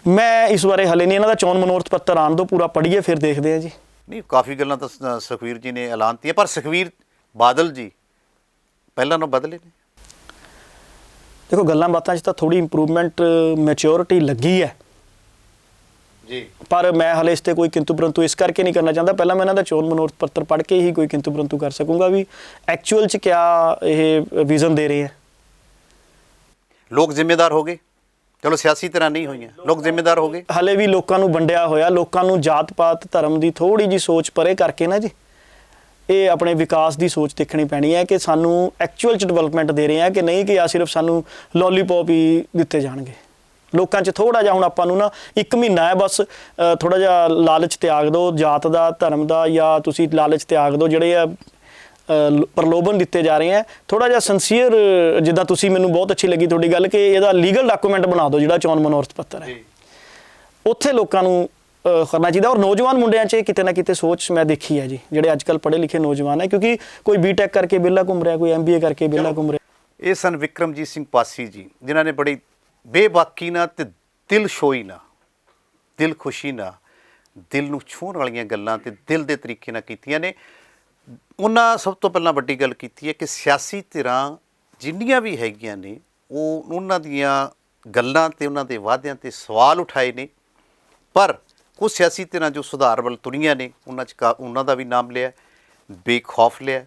ਮੈਂ ਇਸ ਬਾਰੇ ਹਲੇ ਨਹੀਂ, ਇਹਨਾਂ ਦਾ ਚੋਣ ਮਨੋਰਥ ਪੱਤਰ ਆਉਣ ਤੋਂ ਪੂਰਾ ਪੜ੍ਹੀਏ ਫਿਰ ਦੇਖਦੇ ਆ ਜੀ। ਨਹੀਂ, ਕਾਫੀ ਗੱਲਾਂ ਤਾਂ ਸੁਖਬੀਰ ਜੀ ਨੇ ਐਲਾਨਤੀ ਹੈ, ਪਰ ਸੁਖਬੀਰ ਬਾਦਲ ਜੀ ਪਹਿਲਾਂ ਨਾਲੋਂ ਬਦਲੇ ਨੇ। ਦੇਖੋ, ਗੱਲਾਂ ਬਾਤਾਂ 'ਚ ਤਾਂ ਥੋੜੀ ਇੰਪਰੂਵਮੈਂਟ, ਮੈਚਿਓਰਿਟੀ ਲੱਗੀ ਹੈ ਜੀ, ਪਰ ਮੈਂ ਹਲੇ ਇਸ ਤੇ ਕੋਈ ਕਿੰਤੂ ਪਰੰਤੂ ਇਸ ਕਰਕੇ ਨਹੀਂ ਕਰਨਾ ਚਾਹੁੰਦਾ। ਪਹਿਲਾਂ ਮੈਂ ਇਹਨਾਂ ਦਾ ਚੋਣ ਮਨੋਰਥ ਪੱਤਰ ਪੜ੍ਹ ਕੇ ਹੀ ਕੋਈ ਕਿੰਤੂ ਪਰੰਤੂ ਕਰ ਸਕੂੰਗਾ ਵੀ ਐਕਚੁਅਲ 'ਚ ਕਿਆ ਇਹ ਵਿਜ਼ਨ ਦੇ ਰਹੇ ਹੈ। ਲੋਕ ਜ਼ਿੰਮੇਦਾਰ ਹੋ ਗਏ। ਚਲੋ ਸਿਆਸੀ ਤਰ੍ਹਾਂ ਨਹੀਂ ਹੋਈਆਂ, ਲੋਕ ਜ਼ਿੰਮੇਦਾਰ ਹੋ ਗਏ। ਹਲੇ ਵੀ ਲੋਕਾਂ ਨੂੰ ਵੰਡਿਆ ਹੋਇਆ, ਲੋਕਾਂ ਨੂੰ ਜਾਤ ਪਾਤ ਧਰਮ ਦੀ ਥੋੜੀ ਜੀ ਸੋਚ ਪਰੇ ਕਰਕੇ ਨਾ ਜੀ, ਇਹ ਆਪਣੇ ਵਿਕਾਸ ਦੀ ਸੋਚ ਦੇਖਣੀ ਪੈਣੀ ਹੈ ਕਿ ਸਾਨੂੰ ਐਕਚੁਅਲ 'ਚ ਡਿਵੈਲਪਮੈਂਟ ਦੇ ਰਹੇ ਆ ਕਿ ਨਹੀਂ, ਕਿ ਆ ਸਿਰਫ ਸਾਨੂੰ ਲੋਲੀਪੌਪ ਹੀ ਦਿੱਤੇ ਜਾਣਗੇ। ਲੋਕਾਂ 'ਚ ਥੋੜ੍ਹਾ ਜਿਹਾ ਹੁਣ ਆਪਾਂ ਨੂੰ ਨਾ 1 ਮਹੀਨਾ ਹੈ ਬਸ, ਥੋੜ੍ਹਾ ਜਿਹਾ ਲਾਲਚ ਤਿਆਗ ਦਿਓ, ਜਾਤ ਦਾ, ਧਰਮ ਦਾ, ਜਾਂ ਤੁਸੀਂ ਲਾਲਚ ਤਿਆਗ ਦਿਓ। ਜਿਹੜੇ ਆ ਪ੍ਰਲੋਭਨ ਦਿੱਤੇ ਜਾ ਰਹੇ ਹੈ। ਥੋੜਾ ਜਿਹਾ ਸਿੰਸੀਅਰ, ਜਿੱਦਾਂ ਤੁਸੀਂ, ਮੈਨੂੰ ਬਹੁਤ ਅੱਛੀ ਲੱਗੀ ਤੁਹਾਡੀ ਗੱਲ ਕਿ ਇਹਦਾ ਲੀਗਲ ਡਾਕੂਮੈਂਟ ਬਣਾ ਦਿਓ ਜਿਹੜਾ ਚੋਣ ਮਨੋਰਥ ਪੱਤਰ ਹੈ, ਉੱਥੇ ਲੋਕਾਂ ਨੂੰ ਕਰਨਾ ਚਾਹੀਦਾ। ਔਰ ਨੌਜਵਾਨ ਮੁੰਡਿਆਂ 'ਚ ਕਿਤੇ ਨਾ ਕਿਤੇ ਸੋਚ ਮੈਂ ਦੇਖੀ ਹੈ ਜੀ, ਜਿਹੜੇ ਅੱਜ ਕੱਲ੍ਹ ਪੜ੍ਹੇ ਲਿਖੇ ਨੌਜਵਾਨ ਹੈ, ਕਿਉਂਕਿ ਕੋਈ ਬੀਟੈਕ ਕਰਕੇ ਵਿਹਲਾ ਘੁੰਮ ਰਿਹਾ, ਕੋਈ MBA ਕਰਕੇ ਵਿਹਲਾ ਘੁੰਮ ਰਿਹਾ। ਇਹ ਸਨ ਵਿਕਰਮਜੀਤ ਸਿੰਘ ਪਾਸੀ ਜੀ, ਜਿਨ੍ਹਾਂ ਨੇ ਬੜੀ ਬੇਬਾਕੀ ਨਾਲ ਤੇ ਦਿਲ ਸ਼ੋਈ ਨਾਲ, ਦਿਲ ਖੁਸ਼ੀ ਨਾਲ, ਦਿਲ ਨੂੰ ਛੂਹਣ ਵਾਲੀਆਂ ਗੱਲਾਂ ਤੇ ਦਿਲ ਦੇ ਤਰੀਕੇ ਨਾਲ ਕੀਤੀਆਂ ਨੇ। ਉਹਨਾਂ ਸਭ ਤੋਂ ਪਹਿਲਾਂ ਵੱਡੀ ਗੱਲ ਕੀਤੀ ਹੈ ਕਿ ਸਿਆਸੀ ਧਿਰਾਂ ਜਿੰਨੀਆਂ ਵੀ ਹੈਗੀਆਂ ਨੇ, ਉਹ ਉਹਨਾਂ ਦੀਆਂ ਗੱਲਾਂ ਤੇ ਉਹਨਾਂ ਦੇ ਵਾਅਦਿਆਂ ਤੇ ਸਵਾਲ ਉਠਾਏ ਨੇ, ਪਰ ਕੁਝ ਸਿਆਸੀ ਧਿਰਾਂ ਜੋ ਸੁਧਾਰ ਵੱਲ ਤੁਰੀਆਂ ਨੇ, ਉਹਨਾਂ 'ਚ ਉਹਨਾਂ ਦਾ ਵੀ ਨਾਮ ਲਿਆ, ਬੇਖੌਫ ਲਿਆ,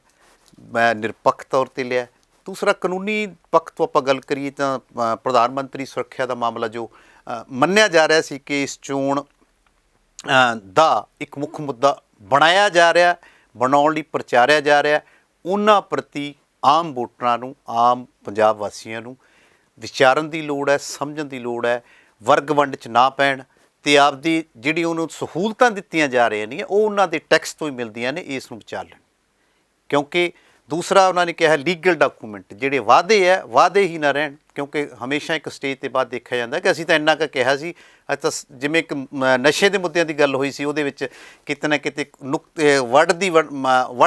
ਮੈਂ ਨਿਰਪੱਖ ਤੌਰ ਤੇ ਲਿਆ। ਦੂਸਰਾ, ਕਾਨੂੰਨੀ ਪੱਖ ਤੋਂ ਆਪਾਂ ਗੱਲ ਕਰੀਏ ਤਾਂ ਪ੍ਰਧਾਨ ਮੰਤਰੀ ਸੁਰੱਖਿਆ ਦਾ ਮਾਮਲਾ ਜੋ ਮੰਨਿਆ ਜਾ ਰਿਹਾ ਸੀ ਕਿ ਇਸ ਚੋਣ ਦਾ ਇੱਕ ਮੁੱਖ ਮੁੱਦਾ ਬਣਾਇਆ ਜਾ ਰਿਹਾ, ਬਣਾਉਣ ਲਈ ਪ੍ਰਚਾਰਿਆ ਜਾ ਰਿਹਾ, ਉਹਨਾਂ ਪ੍ਰਤੀ ਆਮ ਵੋਟਰਾਂ ਨੂੰ, ਆਮ ਪੰਜਾਬ ਵਾਸੀਆਂ ਨੂੰ ਵਿਚਾਰਨ ਦੀ ਲੋੜ ਹੈ, ਸਮਝਣ ਦੀ ਲੋੜ ਹੈ, ਵਰਗ ਵੰਡ 'ਚ ਨਾ ਪੈਣ ਤੇ ਆਪਦੀ ਜਿਹੜੀ ਉਹਨੂੰ ਸਹੂਲਤਾਂ ਦਿੱਤੀਆਂ ਜਾ ਰਹੀਆਂ ਨੇ ਉਹ ਉਹਨਾਂ ਦੇ ਟੈਕਸ ਤੋਂ ਹੀ ਮਿਲਦੀਆਂ ਨੇ, ਇਸ ਨੂੰ ਬਚਾ ਲੈਣ। ਕਿਉਂਕਿ ਦੂਸਰਾ ਉਹਨਾਂ ਨੇ ਕਿਹਾ ਲੀਗਲ ਡਾਕੂਮੈਂਟ, ਜਿਹੜੇ ਵਾਅਦੇ ਹੈ ਵਾਅਦੇ ਹੀ ਨਾ ਰਹਿਣ, ਕਿਉਂਕਿ ਹਮੇਸ਼ਾ ਇੱਕ ਸਟੇਜ ਤੇ ਬਾਅਦ ਦੇਖਿਆ ਜਾਂਦਾ ਕਿ ਅਸੀਂ ਤਾਂ ਇੰਨਾ ਕੁ ਕਿਹਾ ਸੀ। ਤਾਂ ਜਿਵੇਂ ਇੱਕ ਨਸ਼ੇ ਦੇ ਮੁੱਦਿਆਂ ਦੀ ਗੱਲ ਹੋਈ ਸੀ, ਉਹਦੇ ਵਿੱਚ ਕਿਤੇ ਨਾ ਕਿਤੇ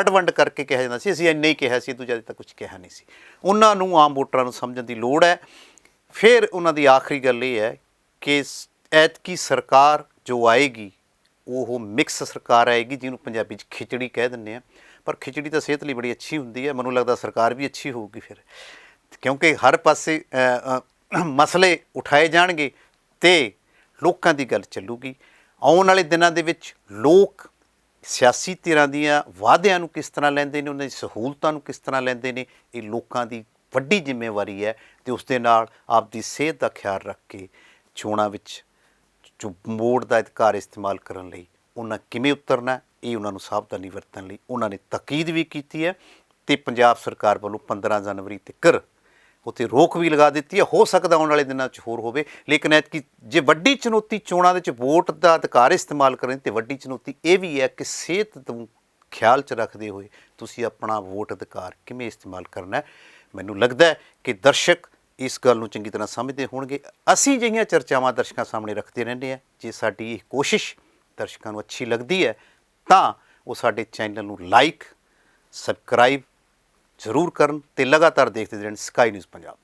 ਵੰਡ ਕਰਕੇ ਕਿਹਾ ਜਾਂਦਾ ਸੀ, ਅਸੀਂ ਇੰਨਾ ਹੀ ਕਿਹਾ ਸੀ, ਦੂਜਾ ਤਾਂ ਕੁਝ ਕਿਹਾ ਨਹੀਂ ਸੀ। ਉਹਨਾਂ ਨੂੰ, ਆਮ ਵੋਟਰਾਂ ਨੂੰ ਸਮਝਣ ਦੀ ਲੋੜ ਹੈ। ਫਿਰ ਉਹਨਾਂ ਦੀ ਆਖਰੀ ਗੱਲ ਇਹ ਹੈ ਕਿ ਐਤਕੀ ਸਰਕਾਰ ਜੋ ਆਏਗੀ ਉਹ ਮਿਕਸ ਸਰਕਾਰ ਆਏਗੀ, ਜਿਹਨੂੰ ਪੰਜਾਬੀ 'ਚ ਖਿਚੜੀ ਕਹਿ ਦਿੰਦੇ ਆ, ਪਰ ਖਿਚੜੀ ਤਾਂ ਸਿਹਤ ਲਈ ਬੜੀ ਅੱਛੀ ਹੁੰਦੀ ਹੈ। ਮੈਨੂੰ ਲੱਗਦਾ ਸਰਕਾਰ ਵੀ ਅੱਛੀ ਹੋਊਗੀ ਫਿਰ, ਕਿਉਂਕਿ ਹਰ ਪਾਸੇ ਮਸਲੇ ਉਠਾਏ ਜਾਣਗੇ ਤੇ ਲੋਕਾਂ ਦੀ ਗੱਲ ਚੱਲੂਗੀ। ਆਉਣ ਵਾਲੇ ਦਿਨਾਂ ਦੇ ਵਿੱਚ ਲੋਕ ਸਿਆਸੀ ਧਿਰਾਂ ਦੀਆਂ ਵਾਅਦਿਆਂ ਨੂੰ ਕਿਸ ਤਰ੍ਹਾਂ ਲੈਂਦੇ ਨੇ, ਉਹਨਾਂ ਦੀ ਸਹੂਲਤਾਂ ਨੂੰ ਕਿਸ ਤਰ੍ਹਾਂ ਲੈਂਦੇ ਨੇ, ਇਹ ਲੋਕਾਂ ਦੀ ਵੱਡੀ ਜ਼ਿੰਮੇਵਾਰੀ ਹੈ। ਤੇ ਉਸ ਦੇ ਨਾਲ ਆਪਦੀ ਸਿਹਤ ਦਾ ਖਿਆਲ ਰੱਖ ਕੇ ਚੋਣਾਂ ਵਿੱਚ ਜੋ ਵੋਟ ਦਾ ਅਧਿਕਾਰ ਇਸਤੇਮਾਲ ਕਰਨ ਲਈ ਉਹਨਾਂ ਕਿਵੇਂ ਉਤਰਨਾ, ਇਹ ਉਹਨਾਂ ਨੂੰ ਸਾਵਧਾਨੀ ਵਰਤਣ ਲਈ ਉਹਨਾਂ ਨੇ ਤਾਕੀਦ ਵੀ ਕੀਤੀ ਹੈ। ਤੇ ਪੰਜਾਬ ਸਰਕਾਰ ਵੱਲੋਂ 15 ਜਨਵਰੀ ਤੱਕ ਉੱਥੇ ਰੋਕ ਵੀ ਲਗਾ ਦਿੱਤੀ ਹੈ। ਹੋ ਸਕਦਾ ਆਉਣ ਵਾਲੇ ਦਿਨਾਂ 'ਚ ਹੋਰ ਹੋਵੇ, ਲੇਕਿਨ ਐਤਕੀ ਜੇ ਵੱਡੀ ਚੁਣੌਤੀ ਚੋਣਾਂ ਦੇ ਵਿੱਚ ਵੋਟ ਦਾ ਅਧਿਕਾਰ ਇਸਤੇਮਾਲ ਕਰਨ ਤੇ ਵੱਡੀ ਚੁਣੌਤੀ ਇਹ ਵੀ ਹੈ ਕਿ ਸਿਹਤ ਨੂੰ ਖਿਆਲ 'ਚ ਰੱਖਦੇ ਹੋਏ ਤੁਸੀਂ ਆਪਣਾ ਵੋਟ ਅਧਿਕਾਰ ਕਿਵੇਂ ਇਸਤੇਮਾਲ ਕਰਨਾ ਹੈ। ਮੈਨੂੰ ਲੱਗਦਾ ਹੈ ਕਿ ਦਰਸ਼ਕ ਇਸ ਗੱਲ ਨੂੰ ਚੰਗੀ ਤਰ੍ਹਾਂ ਸਮਝਦੇ ਹੋਣਗੇ। ਅਸੀਂ ਜਿਹੀਆਂ ਚਰਚਾਵਾਂ ਦਰਸ਼ਕਾਂ ਸਾਹਮਣੇ ਰੱਖਦੇ ਰਹਿੰਦੇ ਹਾਂ। ਜੇ ਸਾਡੀ ਇਹ ਕੋਸ਼ਿਸ਼ ਦਰਸ਼ਕਾਂ ਨੂੰ ਅੱਛੀ ਲੱਗਦੀ ਹੈ ਤਾਂ ਉਹ ਸਾਡੇ ਚੈਨਲ ਨੂੰ ਲਾਈਕ, ਸਬਸਕ੍ਰਾਈਬ ਜ਼ਰੂਰ ਕਰਨ ਤੇ ਲਗਾਤਾਰ ਦੇਖਦੇ ਰਹਿਣ ਸਕਾਈ ਨਿਊਜ਼ ਪੰਜਾਬ।